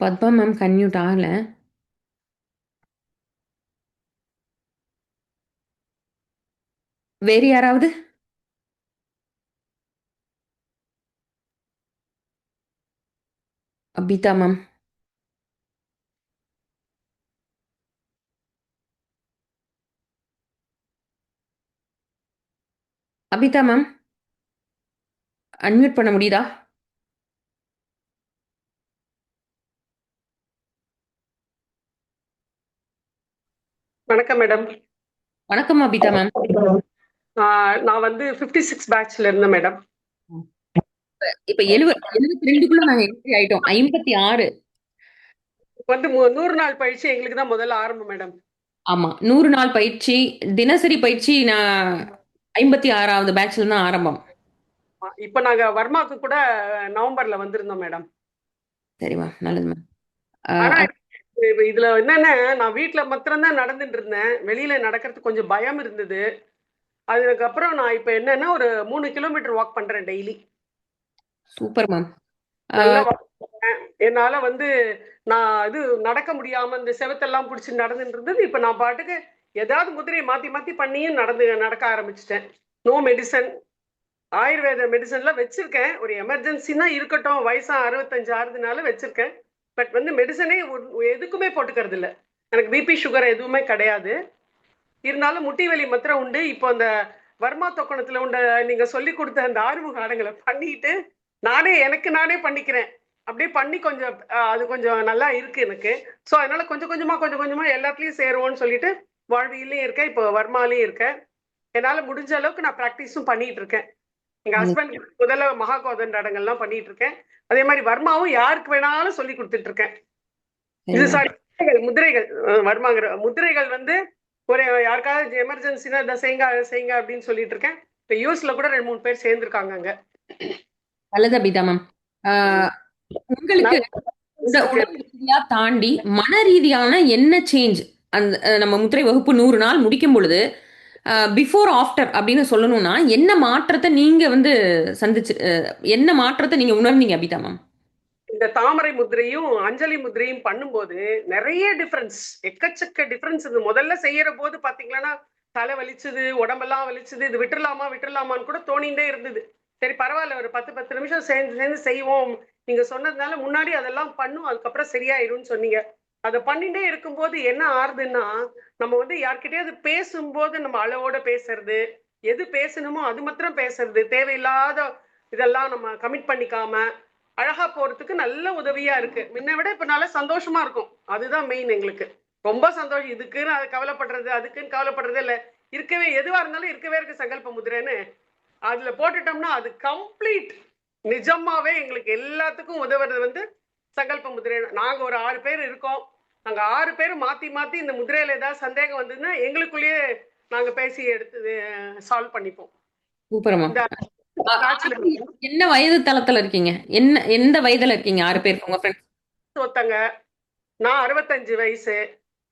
பத்மா மேம்க்கு அன்மியூட் ஆகல. வேறு யாராவது? Abitha ma'am. Abitha ma'am, unmute பண்ண முடியுதா? வணக்கம் மேடம். வணக்கம் அபிதா மேம். நான் வந்து 56 பேட்ச்ல இருந்தேன் மேடம். இப்ப 72க்குள்ள நாங்க என்ட்ரி ஆயிட்டோம். 56. வந்து 100 நாள் பயிற்சி எங்களுக்கு தான் முதல்ல ஆரம்பம் மேடம். ஆமா. 100 நாள் பயிற்சி, தினசரி பயிற்சி நான் 56வது பேட்ச்ல தான் ஆரம்பம். இப்ப நாங்க வர்மாக்கு கூட நவம்பர்ல வந்திருந்தோம் மேடம். சரி மேம். நல்லது மேம். ஆனா அ இதுல என்னன்னா, நான் வீட்ல மாத்திரம் தான் நடந்துட்டு இருந்தேன். வெளியில நடக்கிறதுக்கு கொஞ்சம் பயம் இருந்தது. அதுக்கப்புறம் நான் இப்ப என்னன்னா ஒரு 3 கிலோமீட்டர் வாக் பண்றேன் டெய்லி. Super ma'am. அ நல்லா walk பண்றேன். என்னால வந்து நான் இது நடக்க முடியாம இந்த செவுத்தெல்லாம் புடிச்சு நடந்துட்டு இருந்தது. இப்ப நான் பாட்டுக்கு ஏதாவது முதிரையை மாத்தி மாத்தி பண்ணியும் நடக்க ஆரம்பிச்சிட்டேன். No medicine. ஆயுர்வேத மெடிசன்ல வச்சிருக்கேன். ஒரு எமர்ஜென்சினா இருக்கட்டும். வயசா 65 ஆறுதுனால வச்சிருக்கேன். பட் வந்து மெடிசனே எதுக்குமே போட்டுக்கிறது இல்ல. எனக்கு பிபி சுகர் எதுவுமே கிடையாது. இருந்தாலும் முட்டி வலி மாத்திரம் உண்டு. இப்போ அந்த வர்மா தொக்கணத்துல உண்ட நீங்க சொல்லி கொடுத்த அந்த ஆறுமுக ஆடங்களை பண்ணிட்டு நானே எனக்கு நானே பண்ணிக்கிறேன். அப்படியே பண்ணி கொஞ்சம் அது கொஞ்சம் நல்லா இருக்கு எனக்கு. ஸோ அதனால கொஞ்சம் கொஞ்சமா எல்லாத்துலயும் சேருவோம்னு சொல்லிட்டு வாழ்வியலையும் இருக்கேன், இப்போ வர்மாலையும் இருக்கேன். என்னால முடிஞ்ச அளவுக்கு நான் ப்ராக்டிஸும் பண்ணிட்டு இருக்கேன். எங்க நல்லது. ஹஸ்பண்ட் முதல்ல மகாகோதண்டங்கள்லாம் பண்ணிட்டு இருக்கேன். அதே மாதிரி வர்மாவும் யாருக்கு வேணாலும் சொல்லி கொடுத்துட்டு இருக்கேன். சரி இது மேம். சாரி, முதிரைகள் வர்மாங்கிற முதிரைகள் வந்து ஒரு யாருக்காவது எமர்ஜென்சினா இதை செய்யுங்க அதை செய்யுங்க அப்படின்னு சொல்லிட்டு இருக்கேன். இப்போ யூஎஸ்ல கூட 2 3 பேர் சேர்ந்திருக்காங்க அங்க. நல்லது அபிதா மேம். அ உங்களுக்கு நல்ல இருக்கு. உடல் ரீதியா தாண்டி மன ரீதியான என்ன சேஞ்ச்? அந்த நம்ம முத்திரை வகுப்பு 100 நாள் முடிக்கும் பொழுது, பிஃபோர், ஆஃப்டர் அப்படின்னு சொல்லணும்னா, என்ன மாற்றத்த நீங்க வந்து சந்திச்சு என்ன மாற்றத்த நீங்க உணர்ந்தீங்க அபிதா மேம்? இந்த தாமரை முதிரையும் அஞ்சலி முதிரையும் பண்ணும்போது நிறைய டிஃபரன்ஸ், எக்கச்சக்க டிஃபரன்ஸ். இது முதல்ல செய்யற போது பாத்தீங்கன்னா தலை வலிச்சது, உடம்பெல்லாம் வலிச்சது, இது விட்டுறலாமா விட்டுறலாமான்னு கூட தோணிண்டே இருந்தது. சரி பரவாயில்ல, ஒரு 10 நிமிஷம் சேர்ந்து சேர்ந்து செய்வோம். நீங்க சொன்னதுனால முன்னாடி அதெல்லாம் பண்ணும், அதுக்கப்புறம் சரியாயிரும்னு சொன்னீங்க. அதை பண்ணிட்டே இருக்கும்போது என்ன ஆறுதுன்னா, நம்ம வந்து யார்கிட்டயாவது பேசும்போது நம்ம அளவோட பேசுறது, எது பேசணுமோ அது மாத்திரம் பேசுறது, தேவையில்லாத இதெல்லாம் நம்ம கமிட் பண்ணிக்காம அழகா போறதுக்கு நல்ல உதவியா இருக்கு. முன்ன விட இப்ப நல்லா சந்தோஷமா இருக்கும். அதுதான் மெயின் எங்களுக்கு. ரொம்ப சந்தோஷம். இதுக்குன்னு அது கவலைப்படுறது, அதுக்குன்னு கவலைப்படுறதே இல்ல. இருக்கவே எதுவா இருந்தாலும் இருக்கவே இருக்கு சங்கல்ப முதிரைன்னு. அதுல போட்டுட்டோம்னா அது கம்ப்ளீட். நிஜமாவே எங்களுக்கு எல்லாத்துக்கும் உதவுறது வந்து சங்கல்ப முதிரை. நாங்க ஒரு 6 பேர் இருக்கோம். நாங்க 6 பேரும் மாத்தி மாத்தி இந்த முதிரையில ஏதாவது சந்தேகம் வந்ததுன்னா எங்களுக்குள்ளேயே நாங்க பேசி எடுத்து சால்வ் பண்ணிப்போம். Super ma'am. இந்த பேட்ச்ல 6 என்ன வயது தளத்துல இருக்கீங்க? எந்த வயதுல இருக்கீங்க 6 பேர் உங்க ஃப்ரெண்ட்ஸ்? ஒருத்தங்க, நான் 65 வயசு.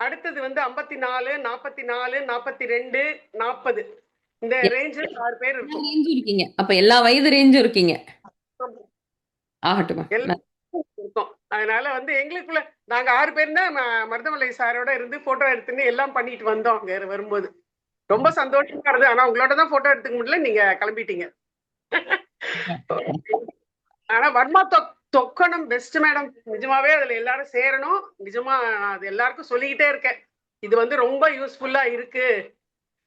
அடுத்தது வந்து 54, 44, 42, 40. இந்த ரேஞ்சில் 6 பேர் எல்லா இருக்கும். ரேஞ்சும் இருக்கீங்க. அப்ப எல்லா வயது ரேஞ்சும் இருக்கீங்க. ஆகட்டும் மேம். எல்லாம் இருக்கும். அதனால வந்து எங்களுக்குள்ள நாங்க 6 பேர் தான் மருதமலை சாரோட இருந்து போட்டோ எடுத்துன்னு எல்லாம் பண்ணிட்டு வந்தோம் அங்க வரும்போது. ரொம்ப சந்தோஷமா இருந்தது. ஆனா உங்களோட தான் போட்டோ எடுத்துக்க முடியல, நீங்க கிளம்பிட்டீங்க. ஆனா வர்மா தொக்கணும் பெஸ்ட் மேடம். நிஜமாவே அதுல எல்லாரும் சேரணும். நிஜமா நான் அது எல்லாருக்கும் சொல்லிக்கிட்டே இருக்கேன். இது வந்து ரொம்ப யூஸ்ஃபுல்லா இருக்கு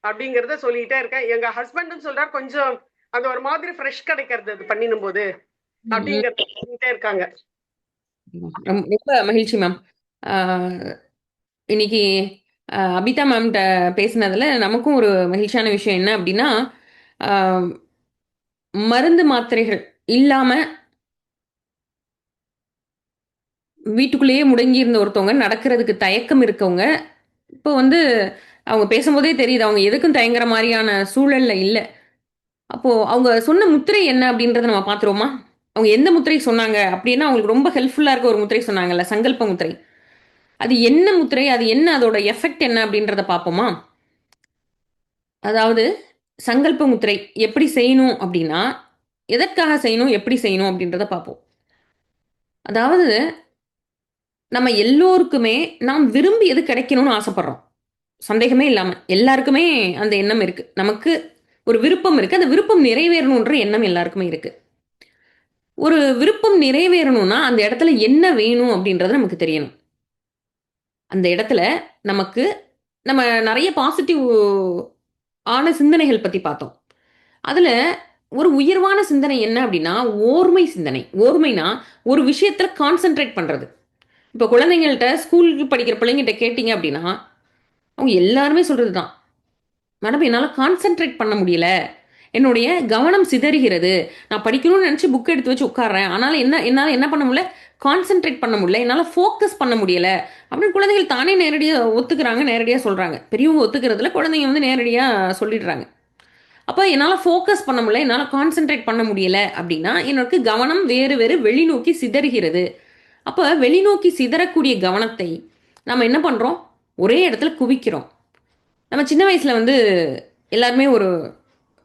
அப்படிங்கறத சொல்லிட்டே இருக்கேன். எங்க ஹஸ்பண்டும் சொல்றாரு, கொஞ்சம் அந்த ஒரு மாதிரி ஃப்ரெஷ் கிடைக்கிறது அது பண்ணினும் போது ம், ம். அப்படிங்கறத சொல்லிட்டே இருக்காங்க. ரொம்ப மகிழ்ச்சி மேம். ஆ, இன்னைக்கு அபிதா மேம்கிட்ட பேசினதுல நமக்கும் ஒரு மகிழ்ச்சியான விஷயம் என்ன அப்படின்னா, ஆ, மருந்து மாத்திரைகள் இல்லாம வீட்டுக்குள்ளேயே முடங்கி இருந்த ஒருத்தவங்க நடக்கிறதுக்கு தயக்கம் இருக்கவங்க, இப்போ வந்து அவங்க பேசும்போதே தெரியுது. அவங்க எதுக்கும் தயங்குற மாரியான சூழல்ல இல்ல. அப்போ அவங்க சொன்ன முத்திரை என்ன அப்படின்றத நம்ம பார்த்துருவோமா? அவங்க எந்த முத்திரை சொன்னாங்க அப்படின்னா, அவங்களுக்கு ரொம்ப ஹெல்ப்ஃபுல்லா இருக்க ஒரு முத்திரை சொன்னாங்கல்ல, சங்கல்ப முத்திரை. அது என்ன முத்திரை? அது என்ன? அதோட எஃபெக்ட் என்ன அப்படின்றத பார்ப்போமா? அதாவது சங்கல்ப முத்திரை எப்படி செய்யணும் அப்படின்னா, எதற்காக செய்யணும்? எப்படி செய்யணும்? அப்படின்றத பார்ப்போம். அதாவது நம்ம எல்லோருக்குமே நாம் விரும்பியது கிடைக்கணும்னு ஆசைப்படுறோம். சந்தேகமே இல்லாம. எல்லாருக்குமே அந்த எண்ணம் இருக்கு. நமக்கு ஒரு விருப்பம் இருக்கு. அந்த விருப்பம் நிறைவேறணுன்ற எண்ணம் எல்லாருக்குமே இருக்கு. ஒரு விருப்பம் நிறைவேறணும்னா, அந்த இடத்துல என்ன வேணும் அப்படின்றது நமக்கு தெரியணும். அந்த இடத்துல நமக்கு நம்ம நெறைய பாசிட்டிவ் ஆன சிந்தனைகள் பத்தி பார்த்தோம். அதுல ஒரு உயர்வான சிந்தனை என்ன அப்படின்னா, ஓர்மை சிந்தனை. ஓர்மைனா, ஒரு விஷயத்துல கான்சன்ட்ரேட் பண்றது. இப்போ குழந்தைங்கள்ட்ட ஸ்கூலுக்கு படிக்கிற பிள்ளைங்கட்ட கேட்டீங்க அப்படின்னா, அவங்க எல்லாருமே சொல்றது தான். மேடம் என்னால கான்சன்ட்ரேட் பண்ண முடியல. என்னுடைய கவனம் சிதறுகிறது. நான் படிக்கணும்னு நெனச்சு புக் எடுத்து வச்சு உட்கார்றேன். ஆனாலும் என்னால என்ன பண்ண முடியல? கான்சன்ட்ரேட் பண்ண முடியல. என்னால ஃபோக்கஸ் பண்ண முடியல. அப்படின்னு குழந்தைகள் தானே நேரடியா ஒத்துக்கிறாங்க, நேரடியா சொல்றாங்க. பெரியவங்க ஒத்துக்கிறதில்ல. குழந்தைங்க வந்து நேரடியா சொல்லிடுறாங்க. அப்ப என்னால ஃபோக்கஸ் பண்ண முடியல. என்னால கான்சன்ட்ரேட் பண்ண முடியல அப்படின்னா, எனக்கு கவனம் வேறு வேறு வெளிநோக்கி சிதறுகிறது. அப்ப வெளிநோக்கி சிதறக்கூடிய கவனத்தை நம்ம என்ன பண்றோம்? ஒரே இடத்துல குவிக்கிறோம். நம்ம சின்ன வயசுல வந்து எல்லாருமே ஒரு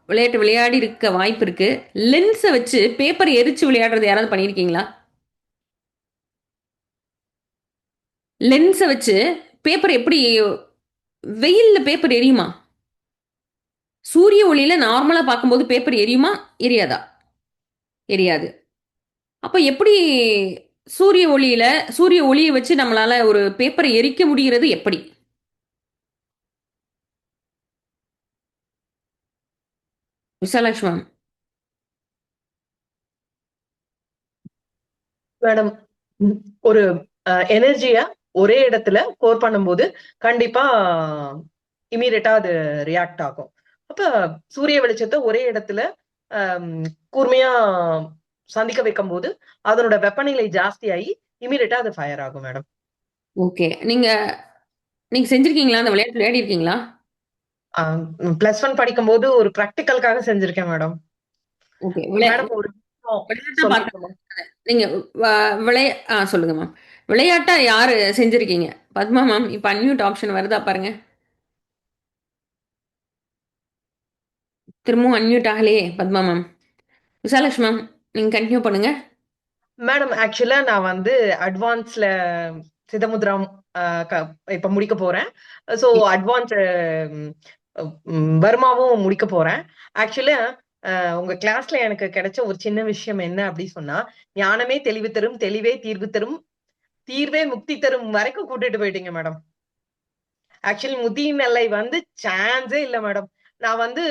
விளையாட்டு விளையாடி இருக்க வாய்ப்பு இருக்கு. லென்ஸ வச்சு பேப்பர் எரிச்சு விளையாடுறது யாராவது பண்ணியிருக்கீங்களா? லென்ஸ வச்சு பேப்பர் எப்படி வெயில்ல பேப்பர் எரியுமா? சூரிய ஒளியில நார்மலா பார்க்கும்போது பேப்பர் எரியுமா? எரியாதா? எரியாது. அப்ப எப்படி சூரிய ஒளியில சூரிய ஒளிய வச்சு நம்மளால ஒரு பேப்பர எரிக்க முடிகிறது எப்படி? விசாலாட்சி மேம். மேடம், ஒரு எனர்ஜியா ஒரே இடத்துல கோர் பண்ணும்போது கண்டிப்பா இமீடியட்டா அது ரியாக்ட் ஆகும். அப்ப சூரிய வெளிச்சத்தை ஒரே இடத்துல ஆம், கூர்மையா சந்திக்க வைக்கும் போது அதனோட வெப்பநிலை ஜாஸ்தியாகி இமீடியட்டா அது ஃபயர் ஆகும் மேடம். ஓகே. நீங்க நீங்க செஞ்சிருக்கீங்களா? அந்த விளையாட்டு விளையாடியிருக்கீங்களா? +1 படிக்கும்போது ஒரு பிராக்டிக்கலுக்காக செஞ்சிருக்கேன் மேடம். ஓகே. மேடம் ஒரு நிமிஷம் விளையாட்டா பார்க்க சொல்லட்டுமா? நீங்க வ விளைய சொல்லுங்க மேம். விளையாட்டா யாரு செஞ்சிருக்கீங்க? பத்மா மேம், இப்ப அன்மியூட் ஆப்ஷன் வருதா பாருங்க. திரும்பவும் அன்மியூட் ஆகலையே பத்மா மேம். விசாலாட்சி மேம், நீங்க கன்டின்யூ பண்ணுங்க. மேடம் ஆக்சுவலா நான் வந்து அட்வான்ஸ்ல சிதமுத்ரம் இப்ப முடிக்க போறேன். ஸோ அட்வான்ஸ் பர்மாவும் முடிக்க போறேன். ஆக்சுவலா உங்க கிளாஸ்ல எனக்கு கிடைச்ச ஒரு சின்ன விஷயம் என்ன அப்படி சொன்னா, ஞானமே தெளிவு தரும், தெளிவே தீர்வு தரும், தீர்வே முக்தி தரும் வரைக்கும் கூட்டிட்டு போயிட்டீங்க மேடம். ஆக்சுவலி முதியின் எல்லை வந்து சான்ஸே இல்ல மேடம். நான் வந்து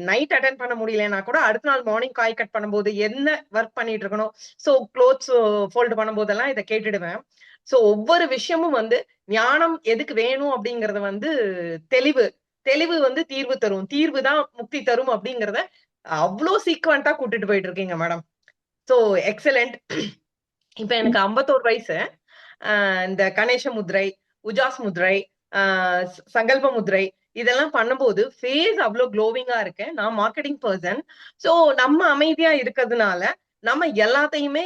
நைட் அட்டென்ட் பண்ண முடியலன்னா கூட அடுத்த நாள் மார்னிங் காய் கட் பண்ணும்போது என்ன ஒர்க் பண்ணிட்டு இருக்கணும், சோ க்ளோத்ஸ் ஃபோல்டு பண்ணும்போதெல்லாம் இதை கேட்டுடுவேன். சோ ஒவ்வொரு விஷயமும் வந்து ஞானம் எதுக்கு வேணும் அப்படிங்கறத வந்து தெளிவு தெளிவு வந்து தீர்வு தரும், தீர்வு தான் முக்தி தரும் அப்படிங்கறத அவ்வளோ சீக்வெண்டா கூட்டிட்டு போயிட்டு இருக்கீங்க மேடம். So excellent. இப்ப எனக்கு 51 வயசு. இந்த கணேச முத்ரை, உஜாஸ் முத்ரை, சங்கல்ப முத்ரை இதெல்லாம் பண்ணும்போது ஃபேஸ் அவ்வளோ க்ளோவிங்கா இருக்கு. நான் மார்க்கெட்டிங் பர்சன். சோ நம்ம அமைதியா இருக்கிறதுனால நம்ம எல்லாத்தையுமே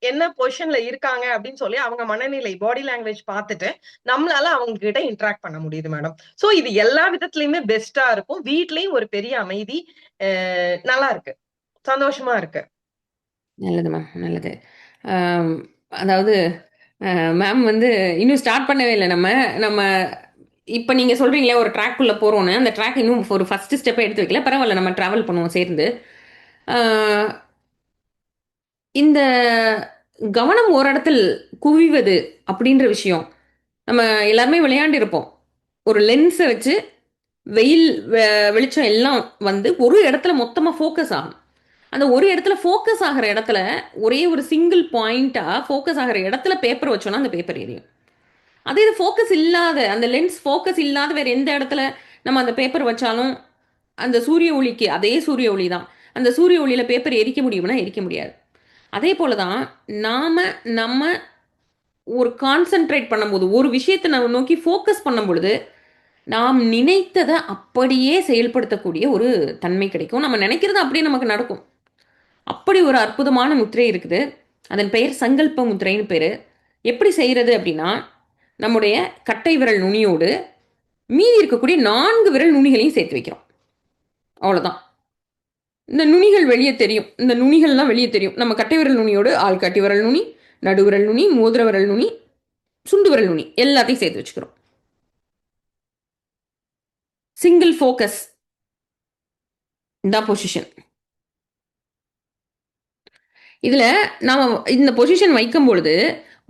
என்ன பொசிஷன்ல இருக்காங்க அப்படின்னு சொல்லி அவங்க மனநிலை பாடி லாங்குவேஜ் பார்த்துட்டு நம்மளால அவங்க கிட்ட இன்டராக்ட் பண்ண முடியுது மேடம். சோ இது எல்லா விதத்துலயுமே பெஸ்டா இருக்கும். வீட்லயும் ஒரு பெரிய அமைதி, நல்லா இருக்கு, சந்தோஷமா இருக்கு. நல்லது மேம், நல்லது. ஆம், அதாவது மேம் வந்து இன்னும் ஸ்டார்ட் பண்ணவே இல்ல நம்ம. நம்ம இப்ப நீங்க சொல்றீங்களே ஒரு ட்ராக்குள்ள போறோம்ன்னு, அந்த ட்ராக் இன்னும் ஒரு ஃபர்ஸ்ட் ஸ்டெப்பே எடுத்து வைக்கல. பரவால்ல நம்ம டிராவல் பண்ணுவோம் சேர்ந்து. ஆ இந்த கவனம் ஓரிடத்தில் குவிவது அப்படின்ற விஷயம், நம்ம எல்லாருமே விளையாண்டிருப்போம். ஒரு லென்ஸ வச்சு வெயில் வெளிச்சம் எல்லாம் வந்து ஒரு இடத்துல மொத்தமா ஃபோக்கஸ் ஆகும். அந்த ஒரு இடத்துல ஃபோக்கஸ் ஆகுற இடத்துல ஒரே ஒரு சிங்கிள் பாயிண்ட்டா ஃபோக்கஸ் ஆகுற இடத்துல பேப்பர் வச்சோம்னா அந்த பேப்பர் எரியும். அதே இது ஃபோக்கஸ் இல்லாத அந்த லென்ஸ் ஃபோக்கஸ் இல்லாத வேற எந்த இடத்துல நம்ம அந்த பேப்பர் வச்சாலும் அந்த சூரிய ஒளிக்கு அதே சூரிய ஒளி தான். அந்த சூரிய ஒளியில பேப்பர் எரிக்க முடியும்னா எரிக்க முடியாது. அதே போல தான் நாம நம்ம ஒரு கான்சென்ட்ரேட் பண்ணும்போது ஒரு விஷயத்தை நம்ம நோக்கி ஃபோக்கஸ் பண்ணும் பொழுது நாம் நினைத்ததை அப்படியே செயல்படுத்தக்கூடிய ஒரு தன்மை கிடைக்கும். நம்ம நினைக்கிறது அப்படியே நமக்கு நடக்கும். அப்படி ஒரு அற்புதமான முத்திரை இருக்குது. அதன் பெயர் சங்கல்ப முத்திரைன்னு பேரு. எப்படி செய்யறது அப்படின்னா, நம்முடைய கட்டை விரல் நுனியோடு மீதி இருக்கக்கூடிய 4 விரல் நுனிகளையும் சேர்த்து வைக்கிறோம். அவ்வளோதான். இந்த நுனிகள் வெளியே தெரியும். இந்த நுனிகள்லாம் வெளியே தெரியும். நம்ம கட்டை விரல் நுனியோடு ஆள்காட்டி விரல் நுனி, நடுவிரல் நுனி, மோதிர விரல் நுனி, சுண்டு விரல் நுனி எல்லாத்தையும் சேர்த்து வச்சுக்கிறோம். Single focus. இதான் பொசிஷன். இதுல நாம இந்த பொசிஷன் வைக்கும் பொழுது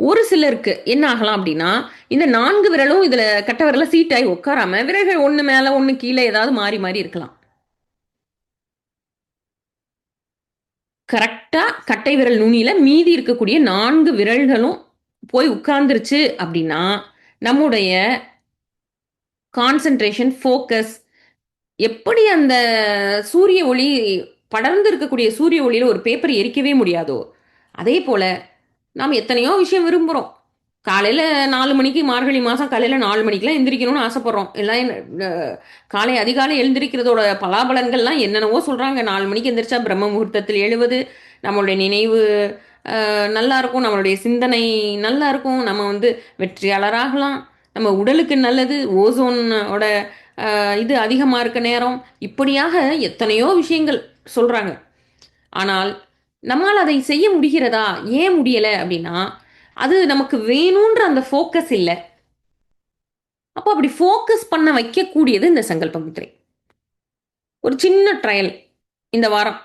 ஒரு சிலருக்கு என்ன ஆகலாம் அப்படின்னா, இந்த 4 விரலும் இதுல கட்டை விரல்ல சீட்டாகி உட்காராம விரல்கள் ஒண்ணு மேல ஒண்ணு கீழே ஏதாவது மாறி மாறி இருக்கலாம். கரெக்டா கட்டை விரல் நுனியில மீதி இருக்கக்கூடிய 4 விரல்களும் போய் உட்கார்ந்துருச்சு அப்படின்னா நம்முடைய கான்சென்ட்ரேஷன், ஃபோக்கஸ் எப்படி அந்த சூரிய ஒளி படர்ந்து இருக்கக்கூடிய சூரிய ஒளியில ஒரு பேப்பர் எரிக்கவே முடியாதோ, அதே போல நாம் எத்தனையோ விஷயம் விரும்புறோம். காலையில 4 மணிக்கு மார்கழி மாசம் காலையில 4 மணிக்கெல்லாம் எந்திரிக்கணும்னு ஆசைப்படுறோம். எல்லாம் காலை அதிகாலை எழுந்திரிக்கிறதோட பலாபலன்கள்லாம் என்னென்னவோ சொல்றாங்க. 4 மணிக்கு எந்திரிச்சா பிரம்ம முகூர்த்தத்தில் எழுவது, நம்மளுடைய நினைவு நல்லா இருக்கும், நம்மளுடைய சிந்தனை நல்லா இருக்கும், நம்ம வந்து வெற்றியாளராகலாம், நம்ம உடலுக்கு நல்லது, ஓசோனோட இது அதிகமாக இருக்க நேரம், இப்படியாக எத்தனையோ விஷயங்கள் சொல்றாங்க. ஆனால் நம்மால் அதை செய்ய முடிகிறதா? ஏன் முடியல அப்படின்னா, அது நமக்கு வேணுன்ற அந்த ஃபோக்கஸ் இல்ல. அப்போ அப்படி ஃபோக்கஸ் பண்ண வைக்கக்கூடியது இந்த சங்கல்ப முத்திரை. ஒரு சின்ன ட்ரையல் இந்த வாரம்.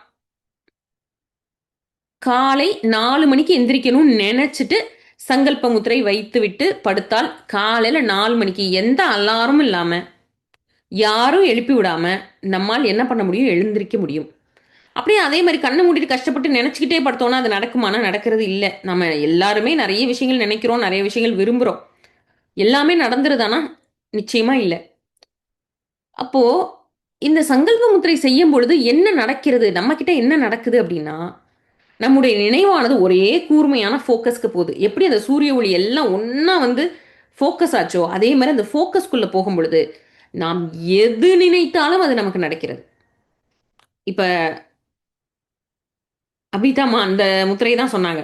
காலை 4 மணிக்கு எந்திரிக்கணும்னு நினைச்சிட்டு சங்கல்ப முத்திரை வைத்துவிட்டு படுத்தால் காலையில 4 மணிக்கு எந்த அலாரமும் இல்லாம, யாரும் எழுப்பி விடாம நம்மால் என்ன பண்ண முடியும்? எழுந்திருக்க முடியும். அப்படியே அதே மாதிரி கண்ணை மூடிட்டு கஷ்டப்பட்டு நினைச்சுக்கிட்டே படுத்தோம்னா அது நடக்குமானா? நடக்கிறது இல்லை. நம்ம எல்லாருமே நிறைய விஷயங்கள் நினைக்கிறோம், நிறைய விஷயங்கள் விரும்புகிறோம். எல்லாமே நடந்துருதானா? நிச்சயமா இல்லை. அப்போ இந்த சங்கல்ப முத்திரை செய்யும் பொழுது என்ன நடக்கிறது? நம்ம கிட்ட என்ன நடக்குது அப்படின்னா, நம்முடைய நினைவானது ஒரே கூர்மையான ஃபோக்கஸ்க்கு போகுது. எப்படி அந்த சூரிய ஒளி எல்லாம் ஒண்ணா வந்து ஃபோக்கஸ் ஆச்சோ, அதே மாதிரி அந்த ஃபோக்கஸ்க்குள்ள போகும் பொழுது நாம் எது நினைத்தாலும் அது நமக்கு நடக்கிறது. இப்ப அபிதாமா அந்த முத்திரை தான் சொன்னாங்க.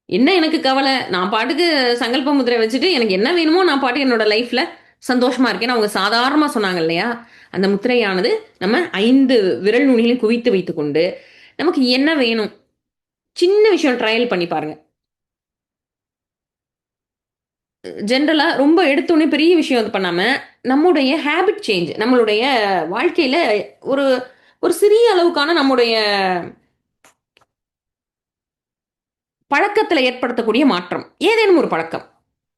என்ன எனக்கு கவலை, நான் பாட்டுக்கு சங்கல்ப முத்திரை வச்சுட்டு எனக்கு என்ன வேணுமோ நான் பாட்டுக்கு என்னோட லைஃப்ல சந்தோஷமா இருக்கேன்னு அவங்க சாதாரணமா சொன்னாங்க இல்லையா? அந்த முத்திரையானது நம்ம 5 விரல் நுனிகளையும் குவித்து வைத்துக்கொண்டு நமக்கு என்ன வேணும்? சின்ன விஷயம் ட்ரையல் பண்ணி பாருங்க. ஜென்ரலா ரொம்ப எடுத்தோனே பெரிய விஷயம் இது பண்ணாம, நம்முடைய ஹேபிட் சேஞ்ச், நம்மளுடைய வாழ்க்கையில ஒரு ஒரு சிறிய அளவுக்கான நம்முடைய பழக்கத்துல ஏற்படுத்தக்கூடிய மாற்றம். ஏதேனும் ஒரு பழக்கம்.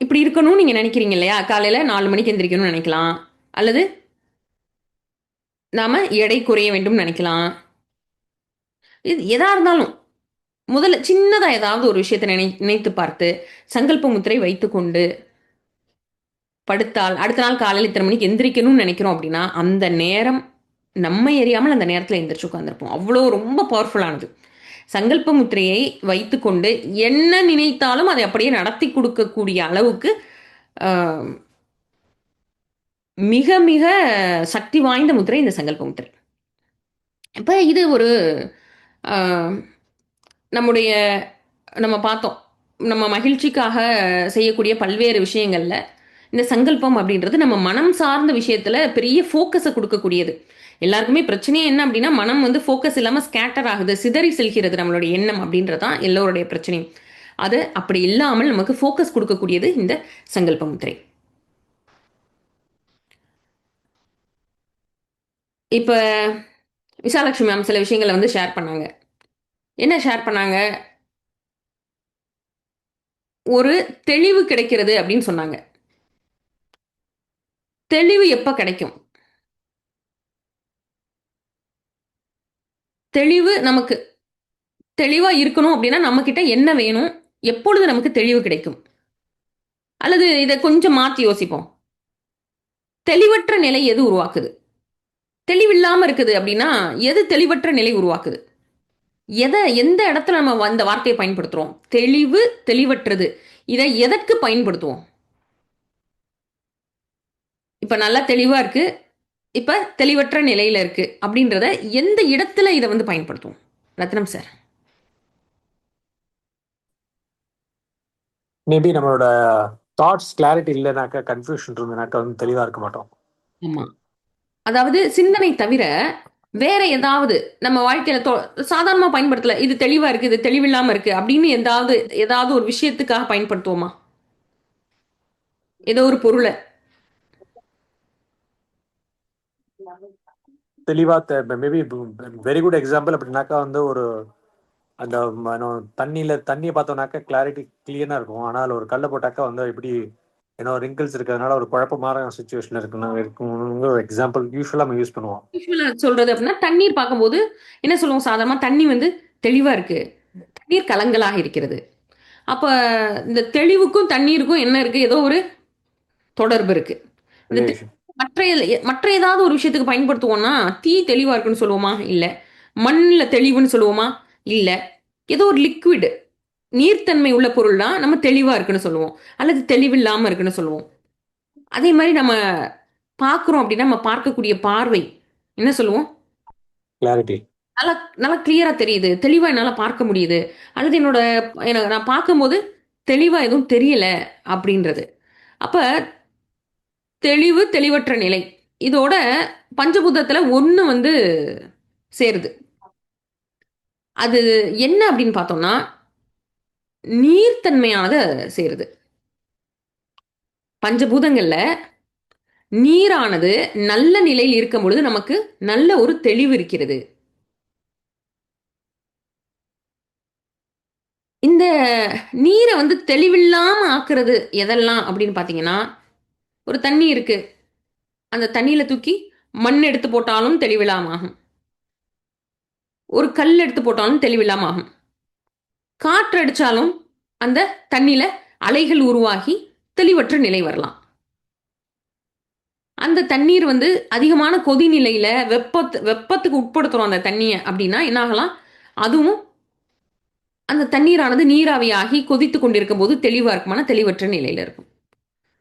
இப்படி இருக்கணும்னு நீங்க நினைக்கிறீங்க இல்லையா? காலையில 4 மணிக்கு எந்திரிக்கணும்னு நினைக்கலாம். அல்லது நாம எடை குறைய வேண்டும் நினைக்கலாம். இது எதா இருந்தாலும் முதல்ல சின்னதா ஏதாவது ஒரு விஷயத்தை நினைத்து பார்த்து சங்கல்ப முத்திரை வைத்துக்கொண்டு படுத்தால் அடுத்த நாள் காலையில் இத்தனை மணிக்கு எந்திரிக்கணும்னு நினைக்கிறோம் அப்படின்னா அந்த நேரம் நம்ம எரியாமல் அந்த நேரத்தில் எந்திரிச்சு உட்காந்துருப்போம். அவ்வளோ ரொம்ப பவர்ஃபுல்லானது. சங்கல்ப முத்திரையை வைத்துக்கொண்டு என்ன நினைத்தாலும் அதை அப்படியே நடத்தி கொடுக்கக்கூடிய அளவுக்கு ஆஹ், மிக மிக சக்தி வாய்ந்த முத்திரை இந்த சங்கல்ப முத்திரை. இப்போ இது ஒரு ஆஹ், நம்முடைய நம்ம பார்த்தோம். நம்ம மகிழ்ச்சிக்காக செய்யக்கூடிய பல்வேறு விஷயங்கள்ல இந்த சங்கல்பம் அப்படின்றது நம்ம மனம் சார்ந்த விஷயத்துல பெரிய ஃபோக்கஸை கொடுக்கக்கூடியது. எல்லாருக்குமே பிரச்சனையே என்ன அப்படின்னா மனம் வந்து ஃபோக்கஸ் இல்லாமல் ஸ்கேட்டர் ஆகுது, சிதறி செல்கிறது நம்மளுடைய எண்ணம் அப்படின்றதான் எல்லோருடைய பிரச்சனையும். அது அப்படி இல்லாமல் நமக்கு ஃபோக்கஸ் கொடுக்கக்கூடியது இந்த சங்கல்ப முத்திரை. இப்போ விசாலட்சுமி மேம் சில விஷயங்களை வந்து ஷேர் பண்ணாங்க. என்ன ஷேர் பண்ணாங்க? ஒரு தெளிவு கிடைக்கிறது அப்படின்னு சொன்னாங்க. தெளிவு எப்ப கிடைக்கும்? தெளிவு நமக்கு தெளிவா இருக்கணும் அப்படின்னா நம்ம கிட்ட என்ன வேணும்? எப்பொழுது நமக்கு தெளிவு கிடைக்கும்? அல்லது இதை கொஞ்சம் மாத்தி யோசிப்போம். தெளிவற்ற நிலை எது உருவாக்குது? தெளிவில்லாம இருக்குது அப்படின்னா எது தெளிவற்ற நிலை உருவாக்குது? எந்த இடத்துல நம்ம அந்த வார்த்தையை பயன்படுத்துறோம்? தெளிவு, தெளிவற்றது, இதை எதற்கு பயன்படுத்துவோம்? இப்ப நல்லா தெளிவா இருக்கு, இப்ப தெளிவற்ற நிலையில இருக்கு அப்படின்றத எந்த இடத்துல இதை வந்து பயன்படுத்துவோம்? ரத்னம் சார். மேபி நம்மளோட தாட்ஸ் கிளாரிட்டி இல்லைனாக்கா, கன்ஃபியூஷன் இருந்ததுனாக்கா வந்து தெளிவாக இருக்க மாட்டோம். ஆமா. அதாவது சிந்தனை தவிர வேற ஏதாவது நம்ம வாழ்க்கையில சாதாரணமா பயன்படுத்தல, இது தெளிவா இருக்கு, இது தெளிவில்லாம இருக்கு அப்படின்னு ஏதாவது ஒரு விஷயத்துக்காக பயன்படுத்துவோமா? ஏதோ ஒரு பொருளை தெளிவா மேபி வெரி குட் எக்ஸாம்பிள் அப்படின்னாக்கா வந்து ஒரு அந்த தண்ணியை பார்த்தோம்னாக்கா கிளாரிட்டி கிளியரா இருக்கும். ஆனால் ஒரு கல்லை போட்டாக்கா வந்து இப்படி ரிங்கிள்ஸ் இருக்கிறதுனால ஒரு குழப்பமான சுச்சுவேஷன் இருக்குன்னு ஒரு எக்ஸாம்பிள் யூஸ்வலா நம்ம யூஸ் பண்ணுவோம். யூஸ்வலா சொல்றது அப்படின்னா தண்ணீர் பார்க்கும்போது என்ன சொல்லுவோம்? சாதாரணமா தண்ணி வந்து தெளிவா இருக்கு. தண்ணீர் கலங்களாக இருக்கிறது. அப்ப இந்த தெளிவுக்கும் தண்ணீருக்கும் என்ன இருக்கு? ஏதோ ஒரு தொடர்பு இருக்கு. இந்த ரிலேஷன். மற்ற மற்ற ஏதாவது ஒரு விஷயத்துக்கு பயன்படுத்துவோம்னா, தீ தெளிவா இருக்குன்னு சொல்லுவோமா? இல்ல. மண்ல தெளிவுன்னு சொல்லுவோமா? இல்ல. ஏதோ ஒரு லிக்விட் நீர்த்தன்மை உள்ள பொருள் தான் நம்ம தெளிவா இருக்குன்னு சொல்லுவோம். அல்லது தெளிவில்லாம இருக்குன்னு சொல்லுவோம். அதே மாரி நம்ம பார்க்குறோம் அப்படின்னா, நம்ம பார்க்கக்கூடிய பார்வை என்ன சொல்லுவோம்? கிளாரிட்டி. நல்லா நல்லா கிளியரா தெரியுது. தெளிவா என்னால பார்க்க முடியுது. அல்லது நான் பார்க்கும்போது தெளிவா எதுவும் தெரியல அப்படின்றது. அப்ப தெளிவு, தெளிவற்ற நிலை. இதோட பஞ்சபூதத்துல 1 வந்து சேருது. அது என்ன அப்படின்னு பார்த்தோம்னா, நீர்த்தன்மையானத சேருது. பஞ்சபூதங்கள்ல நீரானது நல்ல நிலையில் இருக்கும் பொழுது நமக்கு நல்ல ஒரு தெளிவு இருக்கிறது. இந்த நீர வந்து தெளிவில்லாம ஆக்குறது எதெல்லாம் அப்படின்னு பார்த்தீங்கன்னா, ஒரு தண்ணி இருக்கு. அந்த தண்ணீல தூக்கி மண் எடுத்து போட்டாலும் தெளிவில்லாம ஆகும். ஒரு கல் எடுத்து போட்டாலும் தெளிவில்லாம ஆகும். காற்று அடிச்சாலும் அந்த தண்ணீல அலைகள் உருவாகி தெளிவற்ற நிலை வரலாம். அந்த தண்ணீர் வந்து அதிகமான கொதிநிலையில வெப்பத்துக்கு உட்படுத்துறோம் அந்த தண்ணிய அப்படின்னா என்ன ஆகலாம்? அதுவும் அந்த தண்ணீரானது நீராவியாகி கொதித்துக் கொண்டிருக்கும் போது தெளிவா இருக்குமானா தெளிவற்ற நிலையில இருக்கும்.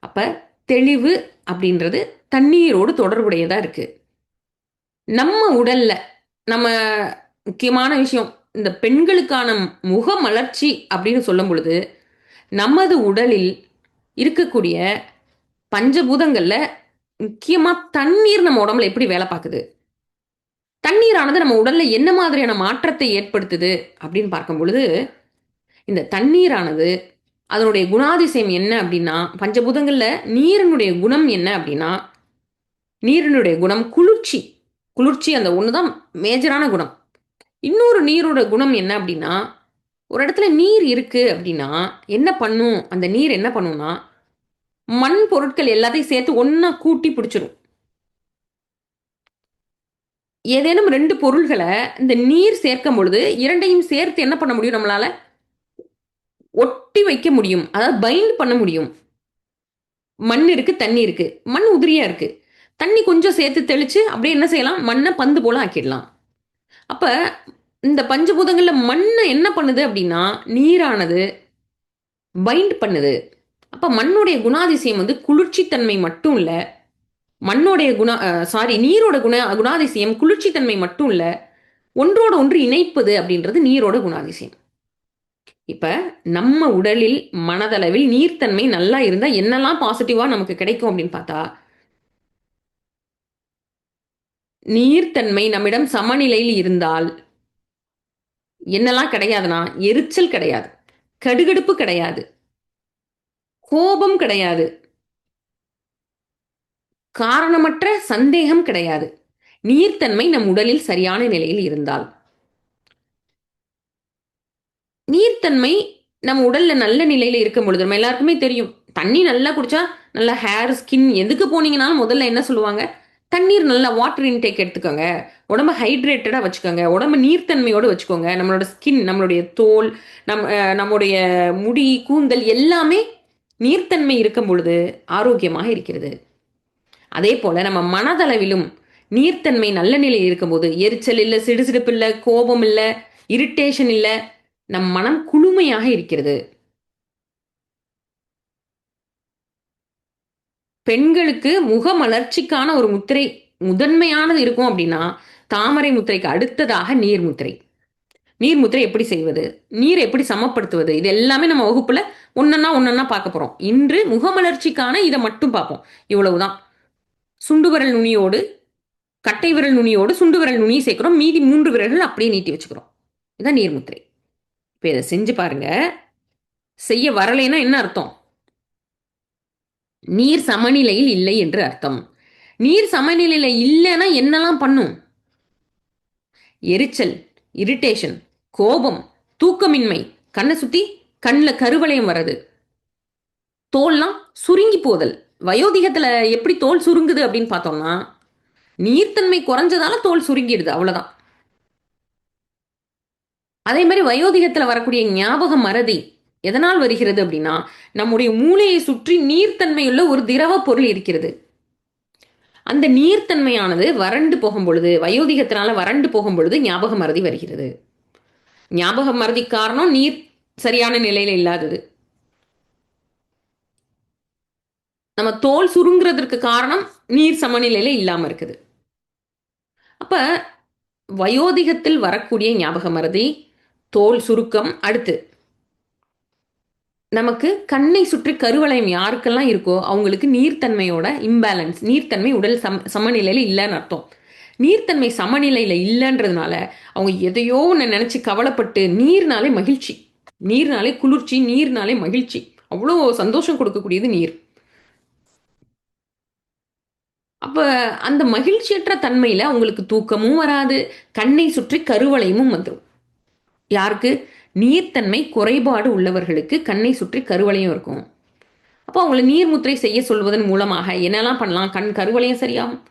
அப்ப தெளிவு அப்படின்றது தண்ணீரோடு தொடர்புடையதா இருக்கு. நம்ம உடல்ல நம்ம முக்கியமான விஷயம் இந்த பெண்களுக்கான முகமலர்ச்சி அப்படின்னு சொல்லும் பொழுது நமது உடலில் இருக்கக்கூடிய பஞ்சபூதங்கள்ல முக்கியமா தண்ணீர் நம்ம உடம்புல எப்படி வேலை பார்க்குது? தண்ணீரானது நம்ம உடல்ல என்ன மாதிரியான மாற்றத்தை ஏற்படுத்துது அப்படின்னு பார்க்கும் பொழுது, இந்த தண்ணீரானது அதனுடைய குணாதிசயம் என்ன அப்படின்னா, பஞ்சபூதங்கள்ல நீரினுடைய குணம் என்ன அப்படின்னா, நீரினுடைய குணம் குளிர்ச்சி. குளிர்ச்சி அந்த ஒண்ணு தான் மேஜரான குணம். இன்னொரு நீரோட குணம் என்ன அப்படின்னா, ஒரு இடத்துல நீர் இருக்கு அப்படின்னா, என்ன பண்ணும்? அந்த நீர் என்ன பண்ணும்னா, மண் பொருட்கள் எல்லாத்தையும் சேர்த்து ஒண்ணா கூட்டி பிடிச்சிரும். ஏதேனும் 2 பொருள்கள இந்த நீர் சேர்க்கும் பொழுது, 2யும் சேர்த்து என்ன பண்ண முடியும் நம்மளால? ஒட்டி வைக்க முடியும். அதாவது பைண்ட் பண்ண முடியும். மண் இருக்கு, தண்ணி இருக்கு. மண் உதிரியா இருக்கு. தண்ணி கொஞ்சம் சேர்த்து தெளிச்சு, அப்படியே என்ன செய்யலாம்? மண்ண பந்து போல ஆக்கிடலாம். அப்ப இந்த பஞ்சபூதங்கள்ல மண்ண என்ன பண்ணுது அப்படின்னா, நீரானது பைண்ட் பண்ணுது. அப்ப மண்ணுடைய குணாதிசயம் வந்து குளிர்ச்சி தன்மை மட்டும் இல்ல. மண்ணோடைய குண சாரி நீரோட குணாதிசயம் குளிர்ச்சி தன்மை மட்டும் இல்ல. ஒன்றோடு ஒன்று இணைப்பது அப்படின்றது நீரோட குணாதிசயம். இப்ப நம்ம உடலில் மனதளவில் நீர்த்தன்மை நல்லா இருந்தா என்னெல்லாம் பாசிட்டிவா நமக்கு கிடைக்கும் அப்படின்னு பார்த்தா, நீர்த்தன்மை நம்மிடம் சமநிலையில் இருந்தால் என்னெல்லாம் கிடையாதுன்னா, எரிச்சல் கிடையாது, கடுகடுப்பு கிடையாது, கோபம் கிடையாது, காரணமற்ற சந்தேகம் கிடையாது. நீர்த்தன்மை நம் உடலில் சரியான நிலையில் இருந்தால். நீர்த்தன்மை நம்ம உடல்ல நல்ல நிலையில இருக்கும் பொழுது, நம்ம எல்லாருக்குமே தெரியும். தண்ணி நல்லா குடிச்சா, நல்ல ஹேர், ஸ்கின் எதுக்கு போனீங்கனாலும் முதல்ல என்ன சொல்லுவாங்க? தண்ணீர் நல்லா வாட்டர் இன்டேக் எடுத்துக்கோங்க. உடம்ப ஹைட்ரேட்டடா வச்சுக்கோங்க. உடம்ப நீர்த்தன்மையோட வச்சுக்கோங்க. நம்மளோட ஸ்கின், நம்மளுடைய தோல், நம்முடைய முடி, கூந்தல் எல்லாமே நீர்த்தன்மை இருக்கும் பொழுது ஆரோக்கியமாக இருக்கிறது. அதே போல நம்ம மனதளவிலும் நீர்த்தன்மை நல்ல நிலையில் இருக்கும்போது எரிச்சல் இல்ல, சிடுசிடுப்பு இல்ல, கோபம் இல்ல, இரிட்டேஷன் இல்ல, நம் மனம் குளுமையாக இருக்கிறது. பெண்களுக்கு முகமலர்ச்சிக்கான ஒரு முத்திரை முதன்மையானது இருக்கும் அப்படின்னா, தாமரை முத்திரைக்கு அடுத்ததாக நீர் முத்திரை. நீர் முத்திரை எப்படி செய்வது? நீர் எப்படி சமப்படுத்துவது? இது எல்லாமே நம்ம வகுப்புல ஒன்னொன்னா பார்க்க போறோம். இன்று முகமலர்ச்சிக்கான இதை மட்டும் பார்ப்போம். இவ்வளவுதான். சுண்டு விரல் நுனியோடு, கட்டை விரல் நுனியோடு சுண்டு விரல் நுனியை சேர்க்கிறோம். மீதி 3 விரல்கள் அப்படியே நீட்டி வச்சுக்கிறோம். இதான் நீர் முத்திரை. இப்ப இதை செஞ்சு பாருங்க. செய்ய வரலைன்னா என்ன அர்த்தம்? நீர் சமநிலையில் இல்லை என்று அர்த்தம். நீர் சமநிலையில இல்லைன்னா என்னெல்லாம் பண்ணும்? எரிச்சல், இரிட்டேஷன், கோபம், தூக்கமின்மை, கண்ணை சுத்தி கண்ணில் கருவளையம் வர்றது, தோல்லாம் சுருங்கி போதல். வயோதிகத்துல எப்படி தோல் சுருங்குது அப்படின்னு பார்த்தோம்னா, நீர்த்தன்மை குறைஞ்சதால தோல் சுருங்கிடுது, அவ்வளவுதான். அதே மாதிரி வயோதிகத்தில் வரக்கூடிய ஞாபக மறதி எதனால் வருகிறது அப்படின்னா, நம்முடைய மூளையை சுற்றி நீர்த்தன்மையுள்ள ஒரு திரவ பொருள் இருக்கிறது. அந்த நீர்த்தன்மையானது வறண்டு போகும் பொழுது, வயோதிகத்தினால வறண்டு போகும் பொழுது ஞாபக மறதி வருகிறது. ஞாபக மறதி காரணம் நீர் சரியான நிலையில இல்லாதது. நம்ம தோல் சுருங்குறதற்கு காரணம் நீர் சமநிலையில இல்லாம இருக்குது. அப்ப வயோதிகத்தில் வரக்கூடிய ஞாபக மறதி, தோல் சுருக்கம், அடுத்து நமக்கு கண்ணை சுற்றி கருவளையம் யாருக்கெல்லாம் இருக்கோ அவங்களுக்கு நீர்த்தன்மையோட இம்பேலன்ஸ், நீர்த்தன்மை உடல் சமநிலையில இல்லைன்னு அர்த்தம். நீர்த்தன்மை சமநிலையில இல்லைன்றதுனால அவங்க எதையோ ஒன்று நினைச்சு கவலைப்பட்டு, நீர்னாலே மகிழ்ச்சி, நீர்னாலே குளிர்ச்சி, நீர்னாலே மகிழ்ச்சி, அவ்வளோ சந்தோஷம் கொடுக்கக்கூடியது நீர். அப்ப அந்த மகிழ்ச்சியற்ற தன்மையில அவங்களுக்கு தூக்கமும் வராது, கண்ணை சுற்றி கருவளையமும் வந்துடும். யாருக்கு? நீர்த்தன்மை குறைபாடு உள்ளவர்களுக்கு கண்ணை சுற்றி கருவளையம் இருக்கும். அப்போ அவங்கள நீர்முத்திரை செய்ய சொல்வதன் மூலமாக என்னெல்லாம் பண்ணலாம்? கண் கருவளையம் சரியாகும்,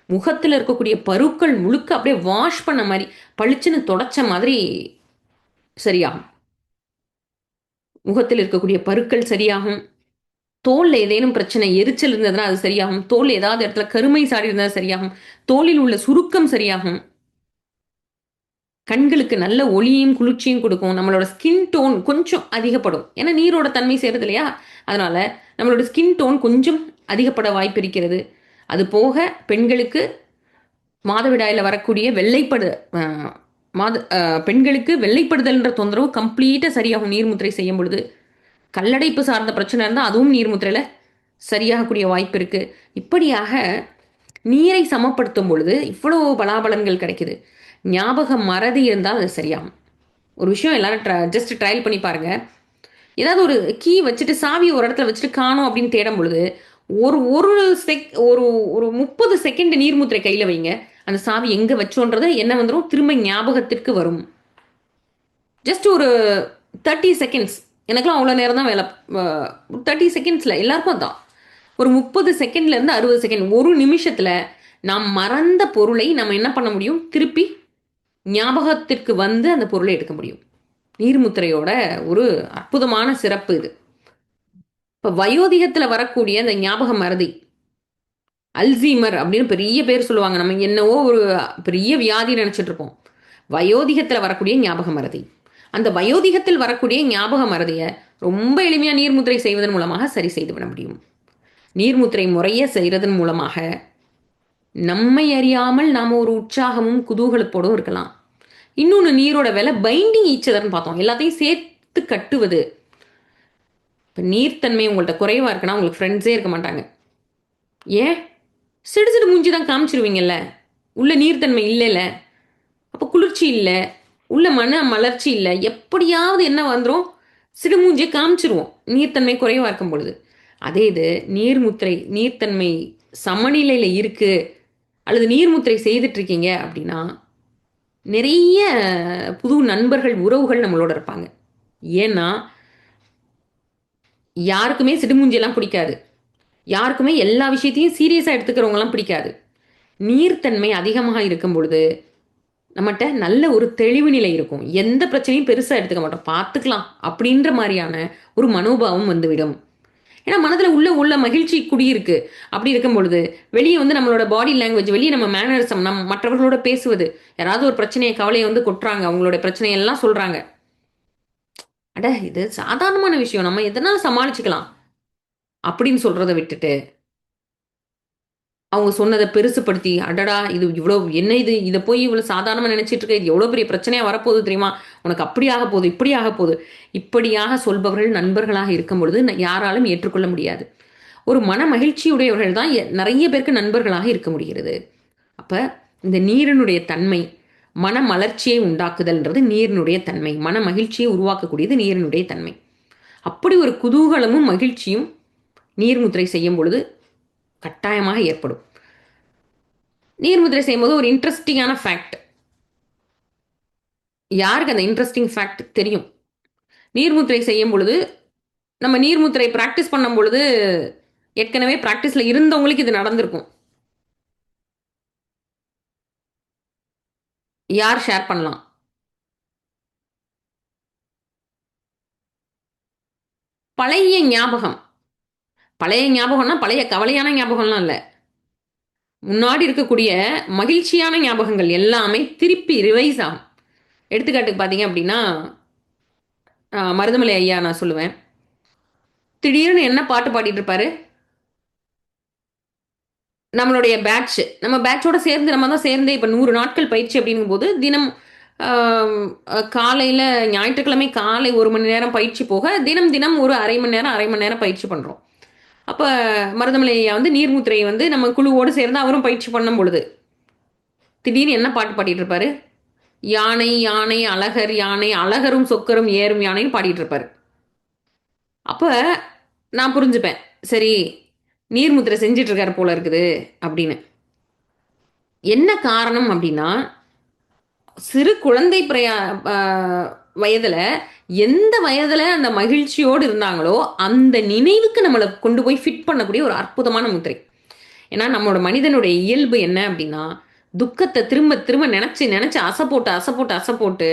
முகத்தில் இருக்கக்கூடிய பருக்கள் முழுக்க அப்படியே வாஷ் பண்ண மாதிரி, பளிச்சுன்னு தொடச்ச மாதிரி சரியாகும். முகத்தில் இருக்கக்கூடிய பருக்கள் சரியாகும். தோல்ல ஏதேனும் பிரச்சனை, எரிச்சல் இருந்ததுன்னா அது சரியாகும். தோல் ஏதாவது இடத்துல கருமை சாடி இருந்தால் சரியாகும். தோலில் உள்ள சுருக்கம் சரியாகும். கண்களுக்கு நல்ல ஒளியும் குளிர்ச்சியும் கொடுக்கும். நம்மளோட ஸ்கின் டோன் கொஞ்சம் அதிகப்படும். ஏன்னா நீரோட தன்மை சேருது இல்லையா? அதனால நம்மளோட ஸ்கின் டோன் கொஞ்சம் அதிகப்பட வாய்ப்பு இருக்கிறது. அது போக பெண்களுக்கு மாதவிடாயில் வரக்கூடிய வெள்ளைப்படு பெண்களுக்கு வெள்ளைப்படுதல்ன்ற தொந்தரவு கம்ப்ளீட்டாக சரியாகும் நீர்முத்திரை செய்யும் பொழுது. கல்லடைப்பு சார்ந்த பிரச்சனை இருந்தால் அதுவும் நீர்முத்திரையில் சரியாகக்கூடிய வாய்ப்பு இருக்குது. இப்படியாக நீரை சமப்படுத்தும் பொழுது இவ்வளோ பலாபலன்கள் கிடைக்குது. ஞாபகம் மறதி இருந்தால் அது சரியாகும். ஒரு விஷயம் எல்லாரும் ஜஸ்ட் ட்ரையல் பண்ணி பாருங்க. ஏதாவது ஒரு கீ வச்சுட்டு சாவி ஒரு இடத்துல வச்சுட்டு காணோம் அப்படின்னு தேடும் பொழுது ஒரு ஒரு ஒரு ஒரு 30 செகண்ட் நீர்முத்திரை கையில் வைங்க. அந்த சாவி எங்கே வச்சோன்றது என்ன வந்துடும், திரும்ப ஞாபகத்திற்கு வரும். ஜஸ்ட் ஒரு 30 செகண்ட்ஸ். எனக்குலாம் அவ்வளோ நேரம் தான் வேலை. 30 செகண்ட்ஸில் எல்லாருக்கும் தான். ஒரு 30 செகண்ட்லேருந்து 60 செகண்ட், ஒரு நிமிஷத்தில் நாம் மறந்த பொருளை நம்ம என்ன பண்ண முடியும்? திருப்பி ஞாபகத்திற்கு வந்து அந்த பொருளை எடுக்க முடியும். நீர்முத்திரையோட ஒரு அற்புதமான சிறப்பு இது. இப்போ வயோதிகத்தில் வரக்கூடிய அந்த ஞாபக மறதி, அல்சீமர் அப்படின்னு பெரிய பேர் சொல்லுவாங்க. நம்ம என்னவோ ஒரு பெரிய வியாதி நினைச்சிட்டு இருப்போம். வயோதிகத்தில் வரக்கூடிய ஞாபக மறதி, அந்த வயோதிகத்தில் வரக்கூடிய ஞாபக மறதியை ரொம்ப எளிமையாக நீர்முத்திரை செய்வதன் மூலமாக சரி செய்து விட முடியும். நீர்முத்திரை முறையை செய்கிறதன் மூலமாக நம்மை அறியாமல் நாம் ஒரு உற்சாகமும் குதூகலத்தோடும் இருக்கலாம். இன்னொன்று, நீரோட வேலை பைண்டிங் ஈச்சதர்னு பார்த்தோம். எல்லாத்தையும் சேர்த்து கட்டுவது. இப்போ நீர்த்தன்மை உங்கள்கிட்ட குறைவாக இருக்குன்னா உங்களுக்கு ஃப்ரெண்ட்ஸே இருக்க மாட்டாங்க. ஏன்? சிடு மூஞ்சி தான் காமிச்சிருவீங்கல்ல, உள்ள நீர்த்தன்மை இல்லைல்ல, அப்போ குளிர்ச்சி இல்லை, உள்ள மன மலர்ச்சி இல்லை, எப்படியாவது என்ன வந்துடும், சிடுமூஞ்சியை காமிச்சிருவோம் நீர்த்தன்மை குறைவாக இருக்கும் பொழுது. அதே இது நீர்முத்திரை நீர்த்தன்மை சமநிலையில் இருக்குது அல்லது நீர்முத்திரை செய்துட்டு இருக்கீங்க அப்படின்னா நிறைய புது நண்பர்கள், உறவுகள் நம்மளோட இருப்பாங்க. ஏன்னா யாருக்குமே சிடுமூஞ்சியெல்லாம் பிடிக்காது, யாருக்குமே எல்லா விஷயத்தையும் சீரியஸாக எடுத்துக்கிறவங்களாம் பிடிக்காது. நீர்த்தன்மை அதிகமாக இருக்கும் பொழுது நம்மகிட்ட நல்ல ஒரு தெளிவு நிலை இருக்கும். எந்த பிரச்சனையும் பெருசாக எடுத்துக்க மாட்டோம், பார்த்துக்கலாம் அப்படின்ற மாதிரியான ஒரு மனோபாவம் வந்துவிடும். ஏன்னா மனதில் உள்ள மகிழ்ச்சி குடியிருக்கு. அப்படி இருக்கும் பொழுது வெளியே வந்து நம்மளோட பாடி லாங்குவேஜ், வெளியே நம்ம மேனரிசம், நம்ம மற்றவர்களோட பேசுவது, யாராவது ஒரு பிரச்சனையை கவலையை வந்து கொட்டுறாங்க, அவங்களோட பிரச்சனையெல்லாம் சொல்கிறாங்க, அட இது சாதாரணமான விஷயம், நம்ம எதனால சமாளிச்சுக்கலாம் அப்படின்னு சொல்கிறத விட்டுட்டு அவங்க சொன்னதை பெருசுப்படுத்தி, அடடா இது இவ்வளோ என்ன, இதை போய் இவ்வளோ சாதாரணமாக நினச்சிட்டு இருக்க, இது எவ்வளோ பெரிய பிரச்சனையாக வரப்போகுது தெரியுமா, உனக்கு அப்படி ஆக போகுது, இப்படி ஆக போகுது, இப்படியாக சொல்பவர்கள் நண்பர்களாக இருக்கும் பொழுது யாராலும் ஏற்றுக்கொள்ள முடியாது. ஒரு மன மகிழ்ச்சியுடையவர்கள் தான் நிறைய பேருக்கு நண்பர்களாக இருக்க முடிகிறது. அப்போ இந்த நீரினுடைய தன்மை மன மலர்ச்சியை உண்டாக்குதல்ன்றது நீரினுடைய தன்மை, மன மகிழ்ச்சியை உருவாக்கக்கூடியது நீரினுடைய தன்மை. அப்படி ஒரு குதூகலமும் மகிழ்ச்சியும் நீர்முத்திரை செய்யும் பொழுது கட்டாயமாக ஏற்படும். நீர்முத்திரை செய்யும்போது ஒரு இன்ட்ரெஸ்டிங்கான ஃபேக்ட், யாருக்கு அந்த இன்ட்ரெஸ்டிங் ஃபேக்ட் தெரியும்? நீர்முத்திரை செய்யும் பொழுது, நம்ம நீர்முத்திரை ப்ராக்டிஸ் பண்ணும் பொழுது ஏற்கனவே ப்ராக்டிஸில் இருந்தவங்களுக்கு இது நடந்திருக்கும். யார் ஷேர் பண்ணலாம்? பழைய ஞாபகம். பழைய ஞாபகம்னா பழைய கவலையான ஞாபகம்லாம் இல்லை, முன்னாடி இருக்கக்கூடிய மகிழ்ச்சியான ஞாபகங்கள் எல்லாமே திருப்பி ரிவைஸ் ஆகும். எடுத்துக்காட்டுக்கு பார்த்தீங்க அப்படின்னா, மருதமலை ஐயா நான் சொல்லுவேன். திடீர்னு என்ன பாட்டு பாடிட்டு இருப்பாரு, நம்மளுடைய பேட்ச், நம்ம பேட்சோட சேர்ந்து நம்ம தான் சேர்ந்தே இப்போ 100 நாட்கள் பயிற்சி அப்படிங்கும்போது தினம் காலையில் ஞாயிற்றுக்கிழமை காலை 1 மணி நேரம் பயிற்சி போக தினம் தினம் ஒரு அரை மணி நேரம் பயிற்சி பண்ணுறோம். அப்போ மருதமலை ஐயா வந்து நீர்முத்திரை வந்து நம்ம குழுவோடு சேர்ந்து அவரும் பயிற்சி பண்ணும் பொழுது திடீர்னு என்ன பாட்டு பாடிட்டு இருப்பாரு, யானை யானை அழகர் யானை அழகரும் சொக்கரும் ஏறும் யானைன்னு பாடிட்டு இருப்பாரு. அப்போ நான் புரிஞ்சுப்பேன், சரி நீர்முத்திரை செஞ்சிட்டு இருக்காரு போல இருக்குது அப்படின்னு. என்ன காரணம் அப்படின்னா, சிறு குழந்தை வயதில் எந்த வயதில் அந்த மகிழ்ச்சியோடு இருந்தாங்களோ அந்த நினைவுக்கு நம்மளை கொண்டு போய் ஃபிட் பண்ணக்கூடிய ஒரு அற்புதமான முத்திரை. ஏன்னா நம்மளோட மனிதனுடைய இயல்பு என்ன அப்படின்னா, துக்கத்தை திரும்ப திரும்ப நினச்சி நினச்சி அசை போட்டு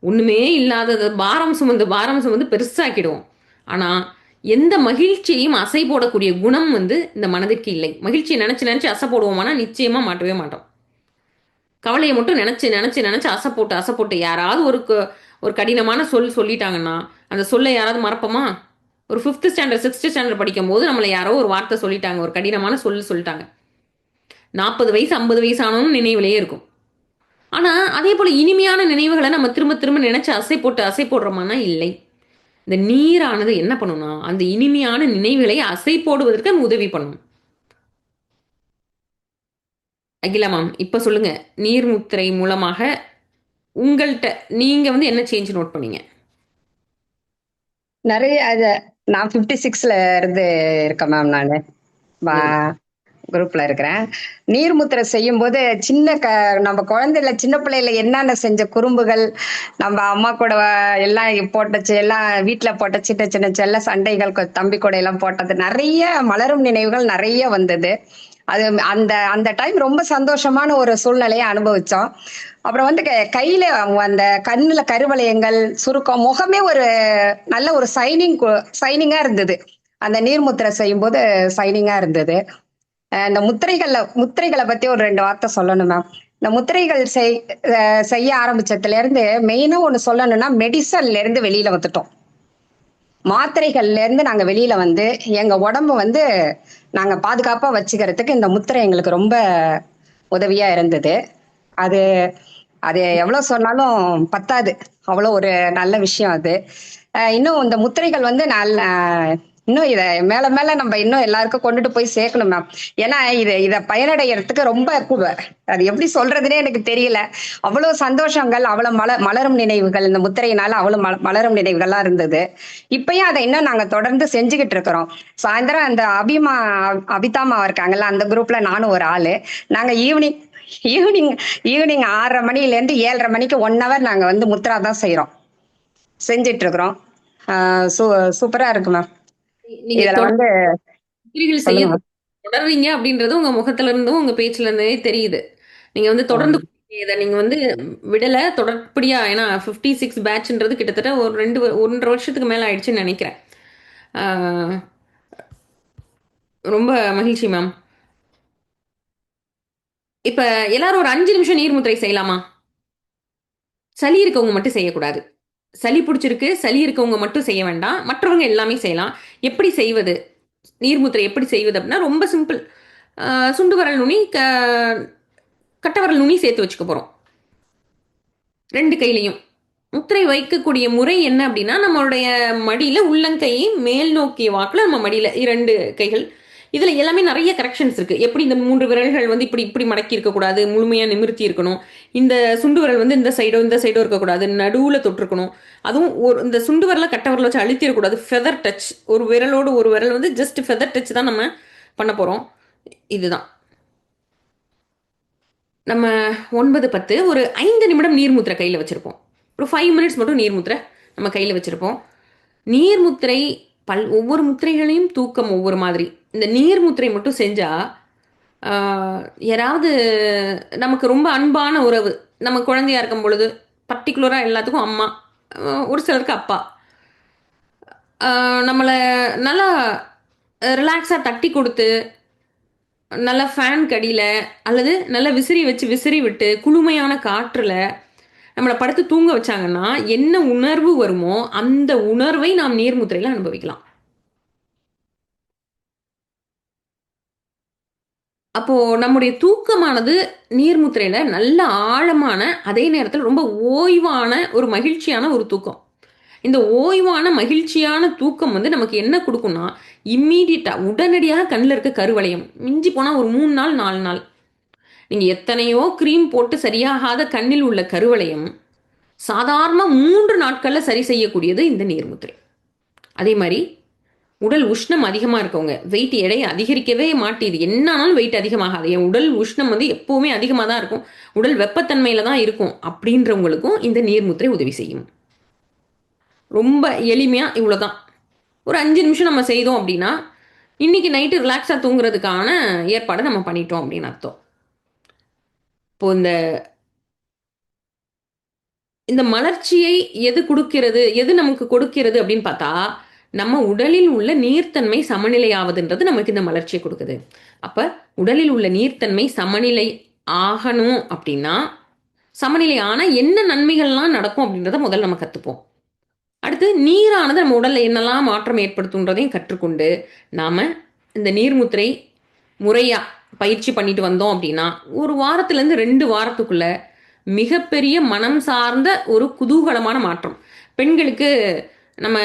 ஒன்றுமே இல்லாதது பாரம் சுமந்து பெருசாக்கிடுவோம். ஆனால் எந்த மகிழ்ச்சியையும் அசை போடக்கூடிய குணம் வந்து இந்த மனதிற்கு இல்லை. மகிழ்ச்சியை நினச்சி நினச்சி அசை போடுவோமானா நிச்சயமாக மாட்டவே மாட்டோம். கவலையை மட்டும் நினச்சி நினச்சி நினச்சி அசை போட்டு யாராவது ஒரு கடினமான சொல்லிட்டாங்கன்னா அந்த சொல்லை யாராவது மறப்போமா? ஒரு 5th ஸ்டாண்டர்ட் 6th ஸ்டாண்டர்ட் படிக்கும் போது நம்மளை யாரோ ஒரு வார்த்தை சொல்லிட்டாங்க, ஒரு கடினமான சொல்லிட்டாங்க, 40 வயசு 50 வயசு ஆனோன்னு நினைவிலேயே இருக்கும். ஆனால் அதே போல் இனிமையான நினைவுகளை நம்ம திரும்ப திரும்ப நினச்சி அசை போடுறோமானா இல்லை. இந்த நீரானது என்ன பண்ணும்னா அந்த இனிமையான நினைவுகளை அசை போடுவதற்கு நம்ம உதவி பண்ணணும். அகிலா மேம், இப்போ சொல்லுங்க, நீர்முத்திரை மூலமாக உங்கள்கிட்ட நீங்க வந்து என்ன சேஞ்ச் நோட் பண்ணீங்க? நிறைய நான் 56ல இருந்து இருக்கேன் மேம். நான் குரூப்ல இருக்கிறேன். நீர்முத்திரை செய்யும் போது நம்ம குழந்தைல சின்ன பிள்ளையில என்னென்ன செஞ்ச குறும்புகள், நம்ம அம்மா கூட எல்லாம் போட்டச்சு, எல்லாம் வீட்டுல போட்ட சின்ன சின்ன செல்ல சண்டைகள், தம்பி கூட எல்லாம் போட்டது, நிறைய மலரும் நினைவுகள் நிறைய வந்தது. அது அந்த அந்த டைம் ரொம்ப சந்தோஷமான ஒரு சூழ்நிலையை அனுபவிச்சோம். அப்புறம் வந்து கையில அந்த கண்ணுல கருவளையங்கள், சுருக்கம், முகமே ஒரு நல்ல ஒரு சைனிங்கா இருந்தது. அந்த நீர்முத்திரை செய்யும் போது சைனிங்கா இருந்தது. இந்த முத்திரைகளை பத்தி ஒரு 2 வார்த்தை சொல்லணும் மேம். இந்த முத்திரைகள் செய்ய ஆரம்பிச்சதுல இருந்து மெயினா ஒண்ணு சொல்லணும்னா, மெடிசன்ல இருந்து வெளியில வந்துட்டோம். மாத்திரைகள்ல இருந்து நாங்க வெளியில வந்து எங்க உடம்பு வந்து நாங்க பாதுகாப்பா வச்சுக்கிறதுக்கு இந்த முத்திரை எங்களுக்கு ரொம்ப உதவியா இருந்தது. அது அது எவ்வளவு சொன்னாலும் பத்தாது, அவ்வளவு ஒரு நல்ல விஷயம் அது. இன்னும் இந்த முத்திரைகள் வந்து இன்னும் இதை மேல மேல நம்ம இன்னும் எல்லாருக்கும் கொண்டுட்டு போய் சேர்க்கணும் மேம். ஏன்னா இதை பயனடைகிறதுக்கு ரொம்ப அது எப்படி சொல்றதுன்னே எனக்கு தெரியல. அவ்வளவு சந்தோஷங்கள், அவ்வளவு மலரும் நினைவுகள், இந்த முத்திரையினால அவ்வளவு மலரும் நினைவுகள்லாம் இருந்தது. இப்பயும் அதை இன்னும் நாங்க தொடர்ந்து செஞ்சுக்கிட்டு இருக்கிறோம். சாயந்தரம் அந்த அபிதாமா இருக்காங்கல்ல, அந்த குரூப்ல நானும் ஒரு ஆளு. நாங்க ஈவினிங் 6:30 மணில இருந்து 7:30 மணிக்கு 1 hour நாங்க வந்து முத்ரா தான் செஞ்சிட்டு இருக்கிறோம். சூப்பரா இருக்கு மேம். நீங்க இதுல வந்து முத்திரைகள் செய்ய தொடர்றீங்க அப்படின்றது உங்க முகத்துல இருந்தும் உங்க பேச்சுல இருந்தே தெரியுது. நீங்க வந்து தொடர்ந்து இதை நீங்க வந்து விடல, தொடர்படியா. ஏன்னா 56 பேட்ச்ன்றது கிட்டத்தட்ட ஒரு 1.5 வருஷத்துக்கு மேல ஆயிடுச்சுன்னு நினைக்கிறேன். ரொம்ப மகிழ்ச்சி மேம். இப்ப எல்லாரும் ஒரு 5 நிமிஷம் நீர்முத்திரை செய்யலாமா? சளி இருக்கவங்க மட்டும் செய்யக்கூடாது. சளி பிடிச்சிருக்கு, சளி இருக்கவங்க மட்டும் செய்ய வேண்டாம், மற்றவங்க எல்லாமே செய்யலாம். எப்படி செய்வது, நீர்முத்திரை எப்படி செய்வது அப்படின்னா ரொம்ப சிம்பிள். சுண்டு வரல் நுனி, கட்டவரல் நுனி சேர்த்து வச்சுக்க போகிறோம் 2 கையிலையும். முத்திரை வைக்கக்கூடிய முறை என்ன அப்படின்னா, நம்மளுடைய மடியில் உள்ளங்கையை மேல் நோக்கிய வாக்கில் நம்ம மடியில் 2 கைகள். இதில் எல்லாமே நிறைய கரெக்ஷன்ஸ் இருக்குது. எப்படி இந்த 3 விரல்கள் வந்து இப்படி மடக்கி இருக்கக்கூடாது, முழுமையாக நிமிர்த்தி இருக்கணும். இந்த சுண்டு விரல் வந்து இந்த சைடோ இருக்கக்கூடாது, நடுவில் தொட்டிருக்கணும். அதுவும் இந்த சுண்டு விரலை கட்ட விரலை வச்சு அழுத்திடக்கூடாது. ஃபெதர் டச், ஒரு விரலோடு ஒரு விரல் வந்து ஜஸ்ட் ஃபெதர் டச் தான் நம்ம பண்ண போகிறோம். இதுதான் நம்ம 9-10 ஒரு 5 நிமிடம் நீர்முத்திரை கையில் வச்சுருப்போம். ஒரு 5 மினிட்ஸ் மட்டும் நீர்முத்திரை நம்ம கையில் வச்சுருப்போம். நீர்முத்திரை ஒவ்வொரு முத்திரைகளையும் தூக்கம் ஒவ்வொரு மாதிரி. இந்த நீர்முத்திரை மட்டும் செஞ்சால் யாராவது நமக்கு ரொம்ப அன்பான உறவு, நம்ம குழந்தையா இருக்கும் பொழுது பர்டிகுலராக எல்லாத்துக்கும் அம்மா, ஒரு சிலருக்கு அப்பா, நம்மளை நல்லா ரிலாக்ஸாக தட்டி கொடுத்து நல்ல ஃபேன் கடியில் அல்லது நல்ல விசிறி வச்சு விசிறி விட்டு குளுமையான காற்றுல நம்மளை படுத்து தூங்க வச்சாங்கன்னா என்ன உணர்வு வருமோ அந்த உணர்வை நாம் நீர்முத்திரையில் அனுபவிக்கலாம். அப்போ நம்முடைய தூக்கமானது நீர்முத்திரையில நல்ல ஆழமான, அதே நேரத்தில் ரொம்ப ஓய்வான ஒரு மகிழ்ச்சியான ஒரு தூக்கம். இந்த ஓய்வான மகிழ்ச்சியான தூக்கம் வந்து நமக்கு என்ன கொடுக்கும்னா, இம்மீடியட்டா உடனடியாக கண்ணில் இருக்க கருவளையம் மிஞ்சி போனால் ஒரு 3 நாள் 4 நாள் நீங்கள் எத்தனையோ க்ரீம் போட்டு சரியாகாத கண்ணில் உள்ள கருவளையம் சாதாரண 3 நாட்களில் சரி செய்யக்கூடியது இந்த நீர்முத்திரை. அதே மாதிரி உடல் உஷ்ணம் அதிகமாக இருக்கவங்க, வெயிட் எடையை அதிகரிக்கவே மாட்டேது, என்னானாலும் வெயிட் அதிகமாகாது, என் உடல் உஷ்ணம் வந்து எப்போவுமே அதிகமாக தான் இருக்கும், உடல் வெப்பத்தன்மையில் தான் இருக்கும் அப்படின்றவங்களுக்கும் இந்த நீர்முத்திரை உதவி செய்யும். ரொம்ப எளிமையாக இவ்வளோ தான். ஒரு 5 நிமிஷம் நம்ம செய்தோம் அப்படின்னா இன்னைக்கு நைட்டு ரிலாக்ஸாக தூங்குறதுக்கான ஏற்பாடை நம்ம பண்ணிட்டோம் அப்படின்னு அர்த்தம். இப்போ இந்த மலர்ச்சியை எது கொடுக்கிறது, எது நமக்கு கொடுக்கிறது அப்படின்னு பார்த்தா, நம்ம உடலில் உள்ள நீர்த்தன்மை சமநிலையாவதுன்றது நமக்கு இந்த மலர்ச்சியை கொடுக்குது. அப்போ உடலில் உள்ள நீர்த்தன்மை சமநிலை ஆகணும் அப்படின்னா, சமநிலை ஆனால் என்ன நன்மைகள்லாம் நடக்கும் அப்படின்றத முதல்ல நம்ம கற்றுப்போம். அடுத்து நீரானது நம்ம உடலில் என்னெல்லாம் மாற்றம் ஏற்படுத்துன்றதையும் கற்றுக்கொண்டு நாம் இந்த நீர்முத்திரை முறையாக பயிற்சி பண்ணிட்டு வந்தோம் அப்படின்னா, ஒரு வாரத்துலேருந்து 2 வாரத்துக்குள்ள மிகப்பெரிய மனம் சார்ந்த ஒரு குதூகலமான மாற்றம். பெண்களுக்கு நம்ம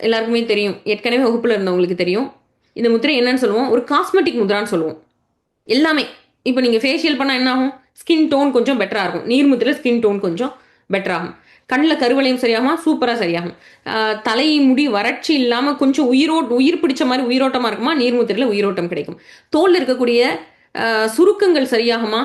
எல்லாருக்குமே தெரியும், ஏற்கனவே வகுப்பில் இருந்தவங்களுக்கு தெரியும், இந்த முத்திரை என்னன்னு சொல்லுவோம், ஒரு காஸ்மெட்டிக் முத்ரான்னு சொல்லுவோம். எல்லாமே இப்போ நீங்கள் ஃபேஷியல் பண்ணால் என்ன ஆகும், ஸ்கின் டோன் கொஞ்சம் பெட்டராக இருக்கும், நீர்முத்திரையில் ஸ்கின் டோன் கொஞ்சம் பெட்டராகும், கண்ணில் கருவளையம் சரியாகும், சூப்பராக சரியாகும், தலை முடி வறட்சி இல்லாமல் கொஞ்சம் உயிர் பிடிச்ச மாதிரி உயிரோட்டமாக இருக்குமா, நீர்முத்திரையில் உயிரோட்டம் கிடைக்கும், தோலில் இருக்கக்கூடிய சுருக்கங்கள் சரியாகுமா,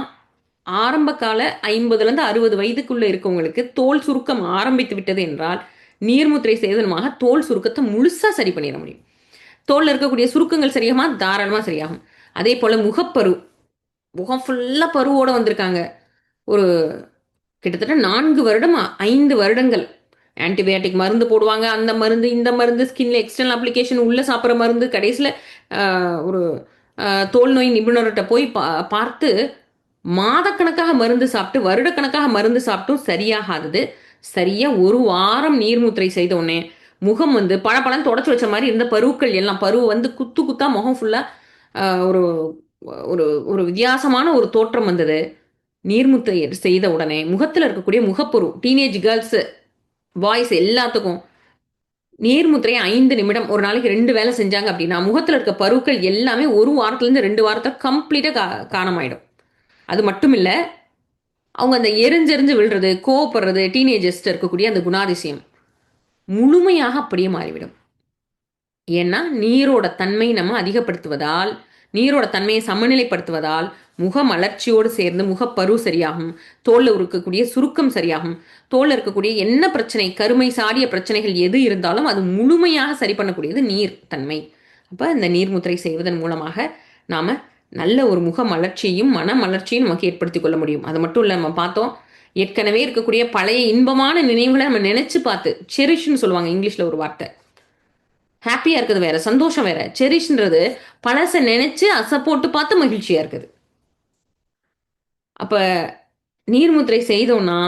ஆரம்ப கால 50லேருந்து 60 வயதுக்குள்ள இருக்கவங்களுக்கு தோல் சுருக்கம் ஆரம்பித்து விட்டது என்றால் நீர்முத்திரை சேதனமாக தோல் சுருக்கத்தை முழுசா சரி பண்ணிட முடியும். தோல்ல இருக்கக்கூடிய சுருக்கங்கள் சரியாகுமா, தாராளமாக சரியாகும். அதே போல முகப்பரு, முகம் ஃபுல்லா பருவோட வந்திருக்காங்க, ஒரு கிட்டத்தட்ட 4 வருடம் 5 வருடங்கள் ஆன்டிபயாட்டிக் மருந்து போடுவாங்க, அந்த மருந்து இந்த மருந்து, ஸ்கின்ல எக்ஸ்டர்னல் அப்ளிகேஷன், உள்ள சாப்பிட்ற மருந்து, கடைசியில் ஒரு தோல் நோய் நிபுணர்கிட்ட போய் பார்த்து மாதக்கணக்காக மருந்து சாப்பிட்டு வருடக்கணக்காக மருந்து சாப்பிட்டும் சரியாகாதது. சரியா ஒரு வாரம் நீர்முத்திரை செய்த உடனே முகம் வந்து பழப்பழம் தொடச்சி வச்ச மாதிரி இருந்த பருக்கள் எல்லாம், பருவு வந்து குத்து குத்தா முகம் ஃபுல்லா ஒரு ஒரு ஒரு வித்தியாசமான ஒரு தோற்றம் வந்தது. நீர்முத்திரை செய்த உடனே முகத்தில் இருக்கக்கூடிய முகப்பொரு, டீனேஜ் கேர்ள்ஸ் பாய்ஸ் எல்லாத்துக்கும் நீர்முத்திரை 5 நிமிடம் ஒரு நாளைக்கு 2 வேளை செஞ்சாங்க அப்படின்னா முகத்தில் இருக்க பருக்கள் எல்லாமே ஒரு வாரத்துலேருந்து 2 வாரத்தை கம்ப்ளீட்டாக காணமாயிடும். அது மட்டும் இல்லை, அவங்க அந்த எரிஞ்செறிஞ்சு விழுறது, கோவப்படுறது, டீனேஜர்ஸ்ட்டு இருக்கக்கூடிய அந்த குணாதிசயம் முழுமையாக அப்படியே மாறிவிடும். ஏன்னா நீரோட தன்மை நம்ம அதிகப்படுத்துவதால், நீரோட தன்மையை சமநிலைப்படுத்துவதால் முக மலர்ச்சியோடு சேர்ந்து முகப்பரு சரியாகும், தோலில் இருக்கக்கூடிய சுருக்கம் சரியாகும், தோலில் இருக்கக்கூடிய என்ன பிரச்சனை, கருமை சாடிய பிரச்சனைகள் எது இருந்தாலும் அது முழுமையாக சரி பண்ணக்கூடியது நீர் தன்மை. அப்போ இந்த நீர்முத்திரை செய்வதன் மூலமாக நாம் நல்ல ஒரு முக மலர்ச்சியும் மன மலர்ச்சியும் நமக்கு ஏற்படுத்தி கொள்ள முடியும். அது மட்டும் இல்லை, நம்ம பார்த்தோம் ஏற்கனவே இருக்கக்கூடிய பழைய இன்பமான நினைவுகளை நம்ம நினைச்சு பார்த்து, செரிஷ்னு சொல்லுவாங்க இங்கிலீஷில் ஒரு வார்த்தை, ஹாப்பியாக இருக்குது வேற, சந்தோஷம் வேற, செரிஷ்ன்றது பழசை நினைச்சு அசை போட்டு பார்த்து மகிழ்ச்சியாக இருக்குது. அப்போ நீர்முத்திரை செய்தோம்னா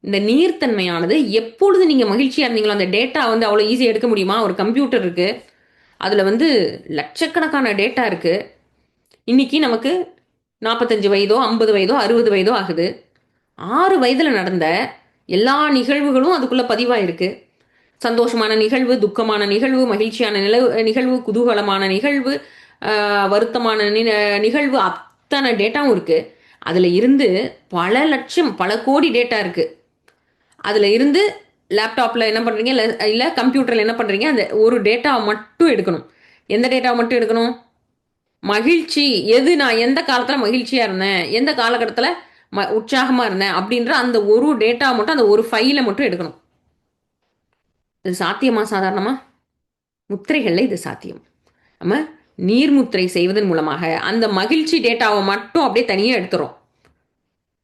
இந்த நீர்த்தன்மையானது எப்பொழுது நீங்கள் மகிழ்ச்சியாக இருந்தீங்களோ, அந்த டேட்டா வந்து அவ்வளோ ஈஸியாக எடுக்க முடியுமா, ஒரு கம்ப்யூட்டர் இருக்குது, அதில் வந்து லட்சக்கணக்கான டேட்டா இருக்குது. இன்னைக்கு நமக்கு 45 வயதோ 50 வயதோ 60 வயதோ ஆகுது, 6 வயதில் நடந்த எல்லா நிகழ்வுகளும் அதுக்குள்ளே பதிவாயிருக்கு. சந்தோஷமான நிகழ்வு, துக்கமான நிகழ்வு, மகிழ்ச்சியான நிகழ்வு, குதூகலமான நிகழ்வு, வருத்தமான நிகழ்வு, அத்தனை டேட்டாவும் இருக்குது. அதில் இருந்து பல லட்சம் பல கோடி டேட்டா இருக்குது. அதில் இருந்து லேப்டாப்பில் என்ன பண்ணுறீங்க, இல்லை கம்ப்யூட்டரில் என்ன பண்ணுறீங்க, அந்த ஒரு டேட்டாவை மட்டும் எடுக்கணும். எந்த டேட்டாவை மட்டும் எடுக்கணும், மகிழ்ச்சி எது, நான் எந்த காலத்தில் மகிழ்ச்சியாக இருந்தேன், எந்த காலகட்டத்தில் உற்சாகமாக இருந்தேன் அப்படின்ற அந்த ஒரு டேட்டா மட்டும், அந்த ஒரு ஃபைலை மட்டும் எடுக்கணும். இது சாத்தியமா சாதாரணமாக? முத்திரைகளில் இது சாத்தியம். நம்ம நீர்முத்திரை செய்வதன் மூலமாக அந்த மகிழ்ச்சி டேட்டாவை மட்டும் அப்படியே தனியாக எடுத்துறோம்.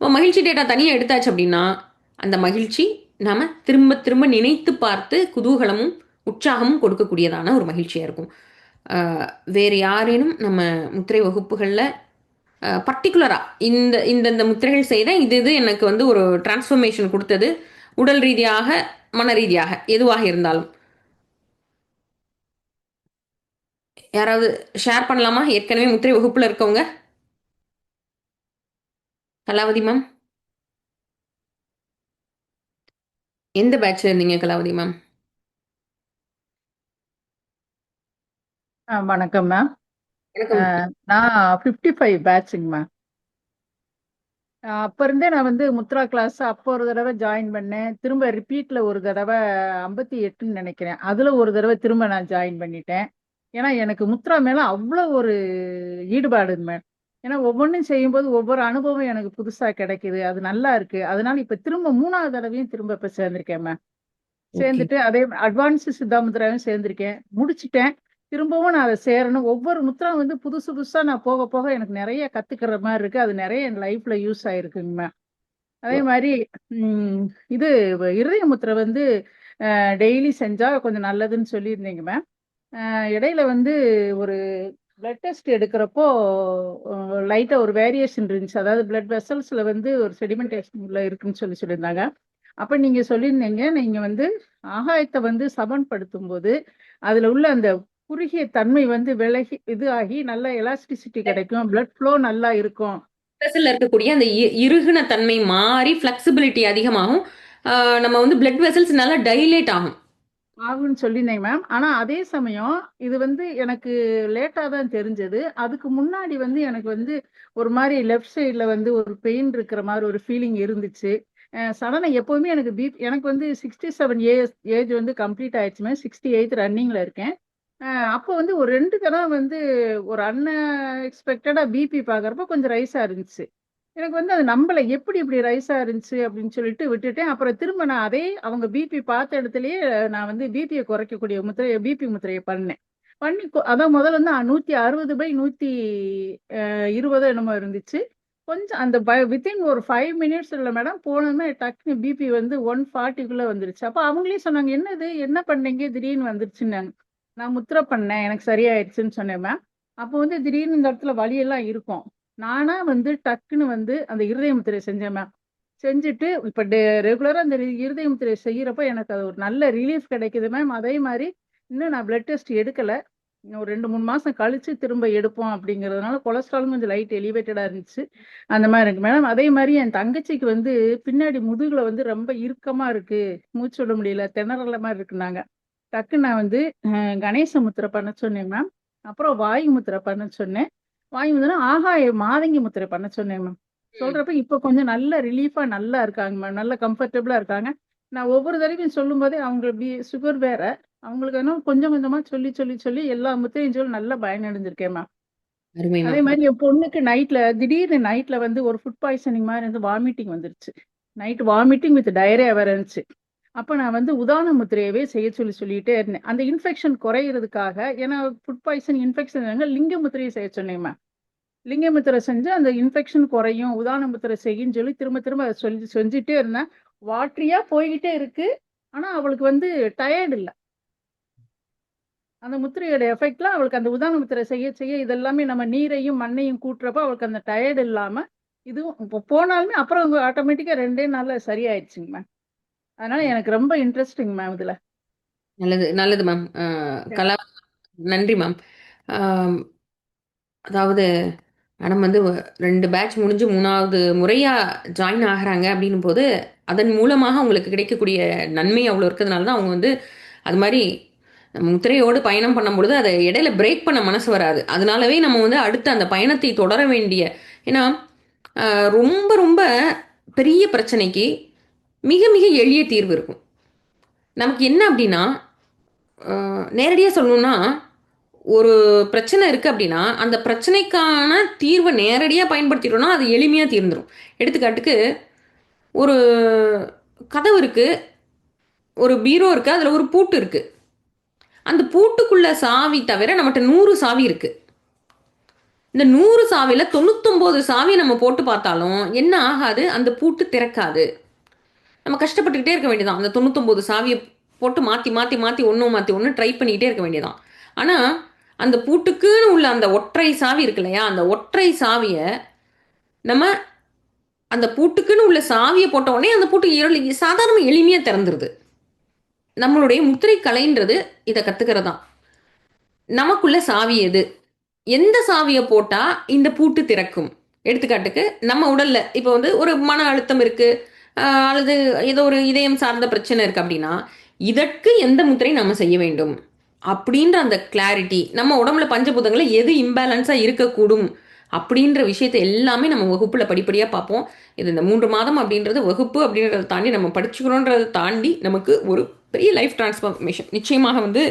மகிழ்ச்சி டேட்டா தனியாக எடுத்தாச்சு அப்படின்னா அந்த மகிழ்ச்சி நாம் திரும்ப திரும்ப நினைத்து பார்த்து குதூகலமும் உற்சாகமும் கொடுக்கக்கூடியதான ஒரு மகிழ்ச்சியாக இருக்கும். வேறு யாரேனும் நம்ம முத்திரை வகுப்புகளில் பர்டிகுலராக இந்த முத்திரைகள் செய்தேன், இது எனக்கு வந்து ஒரு டிரான்ஸ்ஃபர்மேஷன் கொடுத்தது, உடல் ரீதியாக மன ரீதியாக எதுவாக இருந்தாலும் யாராவது ஷேர் பண்ணலாமா? ஏற்கனவே முத்திரை வகுப்புல இருக்கவங்க. கலாவதி மேம், எந்த பேட்ச்ல இருந்தீங்க கலாவதி மேம்? வணக்கம் மேம். வணக்கம். நான் 55 பேட்சுங்க மேம். அப்ப இருந்தே நான் வந்து முத்ரா கிளாஸ் அப்போ ஒரு தடவை ஜாயின் பண்ணேன். திரும்ப ரிப்பீட்ல ஒரு தடவை 58ன்னு நினைக்கிறேன். அதுல ஒரு தடவை திரும்ப நான் ஜாயின் பண்ணிட்டேன். ஏன்னா எனக்கு முத்ரா மேல அவ்வளோ ஒரு ஈடுபாடுங்க மேம். ஏன்னா ஒவ்வொன்றும் செய்யும்போது ஒவ்வொரு அனுபவம் எனக்கு புதுசா கிடைக்குது. அது நல்லா இருக்கு. அதனால இப்ப திரும்ப 3வது தடவையும் திரும்ப இப்ப சேர்ந்திருக்கேன் மேம். ஓகே. சேர்ந்துட்டு அதே அட்வான்ஸ் சித்தாமுத்ராவும் சேர்ந்திருக்கேன். முடிச்சிட்டேன். திரும்பவும் நான் அதை சேரணும். ஒவ்வொரு முத்ரா வந்து புதுசு புதுசா நான் போக போக எனக்கு நிறைய கத்துக்கிற மாதிரி இருக்கு. அது நிறைய என் லைஃப்ல யூஸ் ஆயிருக்குங்க மேம். அதே மாதிரி இது இருதய முத்திரை வந்து டெய்லி செஞ்சா கொஞ்சம் நல்லதுன்னு சொல்லியிருந்தீங்க மேம். இடையில வந்து ஒரு பிளட் டெஸ்ட் எடுக்கிறப்போ லைட்டா ஒரு வேரியேஷன் இருந்துச்சு. அதாவது பிளட் வெசல்ஸ்ல வந்து ஒரு செடிமெண்டேஷன்ல இருக்குன்னு சொல்லியிருந்தாங்க. அப்ப நீங்க சொல்லியிருந்தீங்க, நீங்க வந்து ஆகாயத்தை வந்து சமன்படுத்தும் போது அதுல உள்ள அந்த குறுகிய தன்மை வந்து விலகி இது ஆகி நல்ல எலாஸ்டிசிட்டி கிடைக்கும், பிளட் ஃப்ளோ நல்லா இருக்கும். வெசல்ல இருக்கக்கூடிய அந்த இறுகுன தன்மை மாறி ஃபிளெக்சிபிலிட்டி அதிகமாகும். நம்ம வந்து பிளட் வெசல்ஸ் நல்லா டைலேட் ஆகும். ஆகும்னு சொல்லியிருந்தேங்க மேம். ஆனா அதே சமயம் இது வந்து எனக்கு லேட்டா தான் தெரிஞ்சது. அதுக்கு முன்னாடி வந்து எனக்கு வந்து ஒரு மாதிரி லெஃப்ட் சைடுல வந்து ஒரு பெயின் இருக்கிற மாதிரி ஒரு ஃபீலிங் இருந்துச்சு. சடனா எப்பவுமே எனக்கு எனக்கு வந்து 67 ஏஜ் வந்து கம்ப்ளீட் ஆயிடுச்சு மேம். 68 ரன்னிங்ல இருக்கேன். அப்போ வந்து ஒரு 2 தடவை வந்து ஒரு அன்எக்ஸ்பெக்டடா பிபி பார்க்கறப்போ கொஞ்சம் ரைஸா இருந்துச்சு. எனக்கு வந்து அது நம்பல. எப்படி இப்படி ரைஸா இருந்துச்சு அப்படின்னு சொல்லிட்டு விட்டுட்டேன். அப்புறம் திரும்ப நான் அதே அவங்க பிபி பார்த்த இடத்துலயே நான் வந்து பிபியை குறைக்கக்கூடிய பிபி முத்திரையை பண்ணேன். பண்ணி அதான் முதல்ல வந்து 160/120 என்னமோ இருந்துச்சு. கொஞ்சம் அந்த வித்தின் ஒரு 5 மினிட்ஸ் இல்லை மேடம், போனதுமே டக்குனு பிபி வந்து 140க்குள்ள வந்துருச்சு. அப்போ அவங்களே சொன்னாங்க, என்னது என்ன பண்ணீங்க திடீர்னு வந்துருச்சுன்னாங்க. நான் முத்திரை பண்ணேன், எனக்கு சரியாயிடுச்சுன்னு சொன்னேன் மேம். அப்போ வந்து திடீர்னு இந்த இடத்துல வலியெல்லாம் இருக்கும். நானா வந்து டக்குன்னு வந்து அந்த இருதய முத்திரை செஞ்சேன் மேம். செஞ்சுட்டு இப்ப ரெகுலரா அந்த இருதய முத்திரை செய்யறப்ப எனக்கு அது ஒரு நல்ல ரிலீஃப் கிடைக்குது மேம். அதே மாதிரி இன்னும் நான் பிளட் டெஸ்ட் எடுக்கல. இன்னும் ஒரு 2-3 மாசம் கழிச்சு திரும்ப எடுப்போம் அப்படிங்கிறதுனால கொலஸ்ட்ராலும் கொஞ்சம் லைட் எலிவேட்டடா இருந்துச்சு. அந்த மாதிரி இருக்கு மேடம். அதே மாதிரி என் தங்கச்சிக்கு வந்து பின்னாடி முதுகுல வந்து ரொம்ப இறுக்கமா இருக்கு, மூச்சு விட முடியல, திணறல மாதிரி இருக்குனாங்க. டக்குன்னு நான் வந்து கணேச முத்திரை பண்ண சொன்னேன் மேம். அப்புறம் வாயு முத்திரை பண்ண சொன்னேன். வாயு முத்திரை ஆகாய மாதங்கி முத்திரை பண்ண சொன்னேன் மேம். சொல்றப்ப இப்ப கொஞ்சம் நல்ல ரிலீஃபா நல்லா இருக்காங்க மேம். நல்ல கம்ஃபர்டபுளா இருக்காங்க. நான் ஒவ்வொரு தடவையும் சொல்லும் போதே அவங்க சுகர் வேற, அவங்களுக்கு என்ன கொஞ்சம் கொஞ்சமா சொல்லி சொல்லி சொல்லி எல்லா முத்திரையும் சொல்லி நல்லா பயனடைஞ்சிருக்கேன் மேம். அருமை அதே மேம். மாதிரி என் பொண்ணுக்கு திடீர்னு நைட்ல வந்து ஒரு ஃபுட் பாய்சனிங் மாதிரி இருந்து வாமிட்டிங் வந்துருச்சு. நைட் வாமிட்டிங் வித் டயரியா வேற இருந்துச்சு. அப்ப நான் வந்து உதான முத்திரையவே செய்ய சொல்லிட்டே இருந்தேன். அந்த இன்ஃபெக்ஷன் குறையிறதுக்காக. ஏன்னா ஃபுட் பாய்சன் இன்ஃபெக்ஷன் லிங்க முத்திரையை செய்ய சொன்னேன் மேம். லிங்க முத்திரை செஞ்சு அந்த இன்ஃபெக்ஷன் குறையும், உதான முத்திரை செய்யுன்னு சொல்லி திரும்ப திரும்ப அதை செஞ்சுட்டே இருந்தேன். வாட்டரியா போய்கிட்டே இருக்கு. ஆனா அவளுக்கு வந்து டயர்டு இல்ல. அந்த முத்திரையோட எஃபெக்ட்ல அவளுக்கு அந்த உதான முத்திரை செய்ய செய்ய இதெல்லாமே நம்ம நீரையும் மண்ணையும் கூட்டுறப்ப அவளுக்கு அந்த டயர்டு இல்லாம இதுவும் இப்போ போனாலுமே அப்புறம் ஆட்டோமேட்டிக்கா 2 நாள்ல சரியாயிடுச்சுங்க மேம். அதனால எனக்கு ரொம்ப இன்ட்ரெஸ்டிங் மேம் இதுல. நல்லது நல்லது மேம். கலா, நன்றி மேம். அதாவது மேடம் வந்து 2 பேட்ச் முடிஞ்சு 3வது முறையா ஜாயின் ஆகுறாங்க அப்படின்னும் போது அதன் மூலமாக உங்களுக்கு கிடைக்கக்கூடிய நன்மை அவ்வளோ இருக்கிறதுனால தான் அவங்க வந்து அது மாதிரி முத்திரையோடு பயணம் பண்ணும் பொழுது அதை இடையில பிரேக் பண்ண மனசு வராது. அதனாலவே நம்ம வந்து அடுத்த அந்த பயணத்தை தொடர வேண்டிய, ஏன்னா ரொம்ப ரொம்ப பெரிய பிரச்சனைக்கு மிக மிக எளிய தீர்வு இருக்கும். நமக்கு என்ன அப்படின்னா, நேரடியாக சொல்லணும்னா, ஒரு பிரச்சனை இருக்கு அப்படின்னா அந்த பிரச்சனைக்கான தீர்வை நேரடியாக பயன்படுத்திட்டோம்னா அது எளிமையாக தீர்ந்துடும். எடுத்துக்காட்டுக்கு, ஒரு கதவு இருக்கு, ஒரு பீரோ இருக்கு, அதில் ஒரு பூட்டு இருக்கு. அந்த பூட்டுக்குள்ள சாவி தவிர நம்மகிட்ட 100 சாவி இருக்கு. இந்த 100 சாவியில 99 சாவி நம்ம போட்டு பார்த்தாலும் என்ன ஆகாது, அந்த பூட்டு திறக்காது. நம்ம கஷ்டப்பட்டுக்கிட்டே இருக்க வேண்டியதான் அந்த 99 சாவியை போட்டு மாற்றி மாற்றி மாற்றி ஒன்று ட்ரை பண்ணிக்கிட்டே இருக்க வேண்டியதான். ஆனால் அந்த பூட்டுக்குன்னு உள்ள அந்த ஒற்றை சாவி இருக்கு இல்லையா, அந்த ஒற்றை சாவியை நம்ம அந்த பூட்டுக்குன்னு உள்ள சாவியை போட்ட உடனே அந்த பூட்டு சாதாரண எளிமையாக திறந்துருது. நம்மளுடைய முத்திரை கலைன்றது இதை கற்றுக்கிறது தான். நமக்குள்ள சாவி எது, எந்த சாவியை போட்டால் இந்த பூட்டு திறக்கும். எடுத்துக்காட்டுக்கு நம்ம உடல்ல இப்போ வந்து ஒரு மன அழுத்தம் இருக்கு, அல்லது ஏதோ ஒரு இதயம் சார்ந்த பிரச்சனை இருக்கு அப்படின்னா, இதற்கு எந்த முத்திரை நம்ம செய்ய வேண்டும் அப்படின்ற அந்த கிளாரிட்டி, நம்ம உடம்புல பஞ்சபூதங்களை எது இம்பேலன்ஸா இருக்கக்கூடும் அப்படின்ற விஷயத்தை எல்லாமே நம்ம வகுப்புல படிப்படியா பார்ப்போம். இது இந்த 3 மாதம் அப்படின்றது வகுப்பு அப்படின்றத தாண்டி நம்ம படிச்சுக்கிறோன்றதை தாண்டி நமக்கு ஒரு பெரிய லைஃப் டிரான்ஸ்ஃபர்மேஷன் நிச்சயமாக வந்து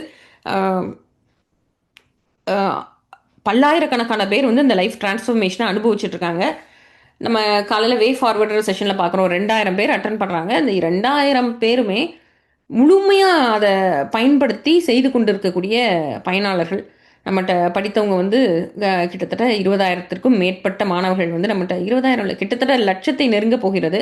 ஆஹ், ஆஹ், பல்லாயிரக்கணக்கான பேர் வந்து இந்த லைஃப் டிரான்ஸ்ஃபர்மேஷனை அனுபவிச்சுட்டு இருக்காங்க. நம்ம காலையில் வே ஃபார்வர்டர் செஷனில் பார்க்குறோம், 2000 பேர் அட்டன் பண்ணுறாங்க. இந்த 2000 பேருமே முழுமையாக அதை பயன்படுத்தி செய்து கொண்டிருக்கக்கூடிய பயனாளர்கள். நம்மகிட்ட படித்தவங்க வந்து கிட்டத்தட்ட 20,000த்திற்கும் மேற்பட்ட மாணவர்கள் வந்து நம்மகிட்ட 20,000 இல்ல, கிட்டத்தட்ட லட்சத்தை நெருங்க போகிறது.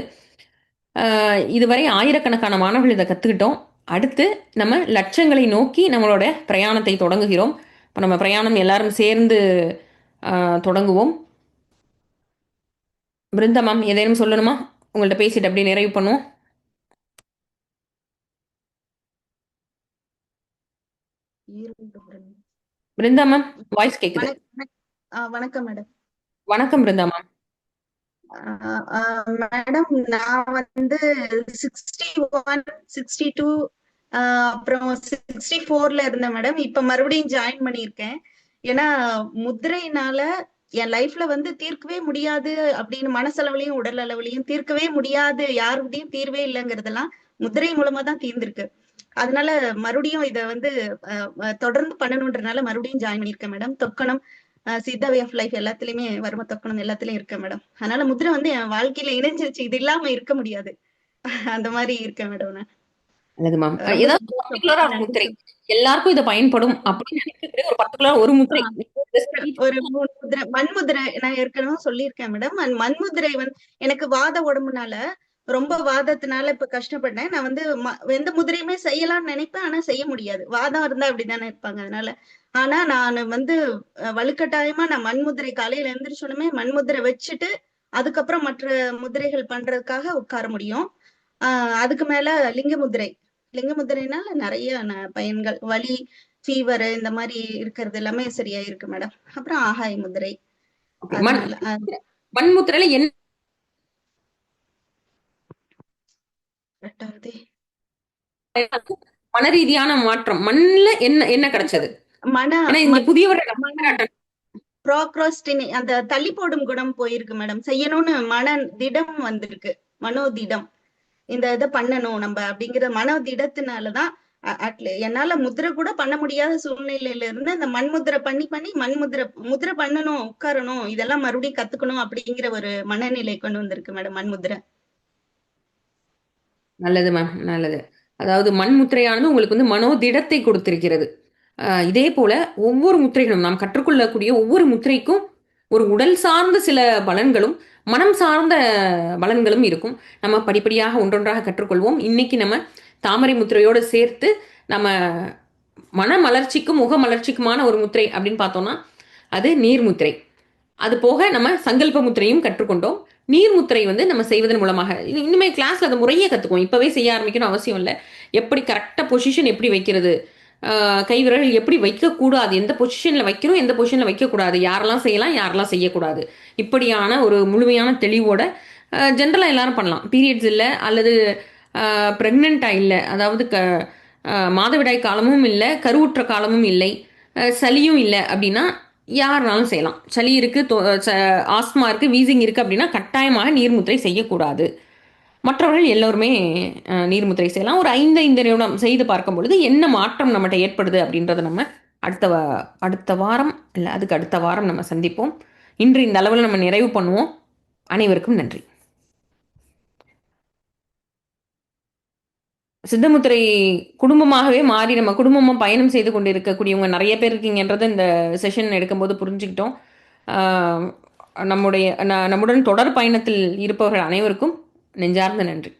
இதுவரை ஆயிரக்கணக்கான மாணவர்கள் இதை கற்றுக்கிட்டோம். அடுத்து நம்ம லட்சங்களை நோக்கி நம்மளோட பிரயாணத்தை தொடங்குகிறோம். இப்போ நம்ம பிரயாணம் எல்லாரும் சேர்ந்து தொடங்குவோம். பிருந்தா மேம் ஏதேனும் சொல்லணுமா? உங்கள்கிட்ட பேசிட்டு அப்படியே நிறைவு பண்ணுவோம். பிருந்தா மேம் வாய்ஸ் கேக்குது. வணக்கம் மேடம். வணக்கம் பிருந்தா மேம். மேடம் நான் வந்து 61, 62 அப்புறம் 64ல இருந்தேன் மேடம். இப்ப மறுபடியும் ஜாயின் பண்ணியிருக்கேன். ஏன்னா முத்திரையினால என் லைஃப்ல வந்து தீர்க்கவே முடியாது அப்படின்னு மனசளவுலயும் உடல் அளவுலயும் தீர்க்கவே முடியாது, யாருக்கிட்டையும் தீர்வே இல்லைங்கிறதெல்லாம் முத்திரை மூலமா தான் தீர்ந்திருக்கு. அதனால மறுபடியும் இத வந்து தொடர்ந்து பண்ணணும்ன்றனால மறுபடியும் ஜாயின் பண்ணியிருக்கேன் மேடம். தொக்கணம், சித்தா வே ஆஃப் லைஃப் எல்லாத்துலயுமே வரும தொக்கணம் எல்லாத்துலயும் இருக்கேன் மேடம். அதனால முத்திரை வந்து என் வாழ்க்கையில இணைஞ்சிருச்சு, இது இல்லாம இருக்க முடியாது. அந்த மாதிரி இருக்கேன் மேடம் நான். நல்லது மேம். ஏதாவது பர்டிகுலரா முத்திரை எல்லாருக்கும் இது பயன்படும் அப்படின்னு நினைக்கக்கூடிய ஒரு பர்டிகுலர் ஒரு முத்திரை, ஒரு 3 முத்திரை, மண்முதிரை நான் ஏற்கனவே சொல்லியிருக்கேன் மேடம். மண்முதிரை வந்து எனக்கு வாத உடம்புனால, ரொம்ப வாதத்தினால இப்ப கஷ்டப்பட்டேன். நான் வந்து எந்த முதிரையுமே செய்யலாம்னு நினைப்பேன், ஆனா செய்ய முடியாது. வாதம் இருந்தா அப்படித்தானே இருப்பாங்க. அதனால ஆனா நான் வந்து வலுக்கட்டாயமா நான் மண்முதிரை காலையில எந்திரிச்சோடனே மண்முதிரை வச்சுட்டு அதுக்கப்புறம் மற்ற முதிரைகள் பண்றதுக்காக உட்கார முடியும். அதுக்கு மேல லிங்க முதிரை, லிங்க முதிரைனால நிறைய பயன்கள், வலி, ஃபீவர் இந்த மாதிரி இருக்கிறது எல்லாமே சரியா இருக்கு மேடம். அப்புறம் ஆகாய முதிரை. மண்முத்திரையில என்ன மன ரீதியான மாற்றம், மண்ல என்ன என்ன கிடைச்சது? அந்த தள்ளி போடும் குணம் போயிருக்கு மேடம். செய்யணும்னு மன திடம் வந்திருக்கு, மனோதிடம். இந்த இதை பண்ணணும் நம்ம அப்படிங்கிற மனோதிடத்தினாலதான் என்னால முதிரை கூட பண்ண முடியாத சூழ்நிலையில இருந்து அந்த மண்முதிரை பண்ணி முதிரை பண்ணணும், உட்காரணும், இதெல்லாம் மறுபடியும் கத்துக்கணும் அப்படிங்கிற ஒரு மனநிலை கொண்டு வந்திருக்கு மேடம் மண்முதிரை. நல்லது மேம், நல்லது. அதாவது மண்முத்திரையானது உங்களுக்கு வந்து மனோதிடத்தை கொடுத்திருக்கிறது. இதே போல ஒவ்வொரு முத்திரைகளும் நாம் கற்றுக்கொள்ளக்கூடிய ஒவ்வொரு முத்திரைக்கும் ஒரு உடல் சார்ந்த சில பலன்களும் மனம் சார்ந்த பலன்களும் இருக்கும். நம்ம படிப்படியாக ஒன்றொன்றாக கற்றுக்கொள்வோம். இன்னைக்கு நம்ம தாமரை முத்திரையோடு சேர்த்து நம்ம மன மலர்ச்சிக்கும் முக மலர்ச்சிக்குமான ஒரு முத்திரை அப்படின்னு பார்த்தோம்னா அது நீர்முத்திரை. அது போக நம்ம சங்கல்ப முத்திரையும் கற்றுக்கொண்டோம். நீர்முத்திரை வந்து நம்ம செய்வதன் மூலமாக இனிமேல் கிளாஸ்ல அதை முறையே கற்றுக்குவோம். இப்பவே செய்ய ஆரம்பிக்கணும் அவசியம் இல்லை. எப்படி கரெக்டாக பொசிஷன் எப்படி வைக்கிறது, கை விரல் எப்படி வைக்கக்கூடாது, எந்த பொசிஷனில் வைக்கணும் எந்த பொசிஷனில் வைக்கக்கூடாது, யாரெல்லாம் செய்யலாம் யாரெல்லாம் செய்யக்கூடாது, இப்படியான ஒரு முழுமையான தெளிவோட ஜென்ரலாக எல்லாரும் பண்ணலாம். பீரியட்ஸ் இல்லை அல்லது ப்ரெக்னெண்ட்டாக இல்லை, அதாவது மாதவிடாய் காலமும் இல்லை, கருவுற்ற காலமும் இல்லை, சளியும் இல்லை அப்படின்னா யாருனாலும் செய்யலாம். சளி இருக்குது, ஆஸ்மா இருக்குது, வீசிங் இருக்குது அப்படின்னா கட்டாயமாக நீர்முத்திரை செய்யக்கூடாது. மற்றவர்கள் எல்லோருமே நீர்முத்திரை செய்யலாம். ஒரு 5 நிமிடம் செய்து பார்க்கும் பொழுது என்ன மாற்றம் நம்மகிட்ட ஏற்படுது அப்படின்றத நம்ம அடுத்த வாரம் இல்லை அதுக்கு அடுத்த வாரம் நம்ம சந்திப்போம். இன்று இந்த அளவில் நம்ம நிறைவு பண்ணுவோம். அனைவருக்கும் நன்றி. சித்தமுத்திரை குடும்பமாகவே மாறி நம்ம குடும்பமாக பயணம் செய்து கொண்டு இருக்கக்கூடியவங்க நிறைய பேர் இருக்கீங்கன்றதை இந்த செஷன் எடுக்கும்போது புரிஞ்சுக்கிட்டோம். நம்முடன் தொடர் பயணத்தில் இருப்பவர்கள் அனைவருக்கும் நெஞ்சார்ந்த நன்றி.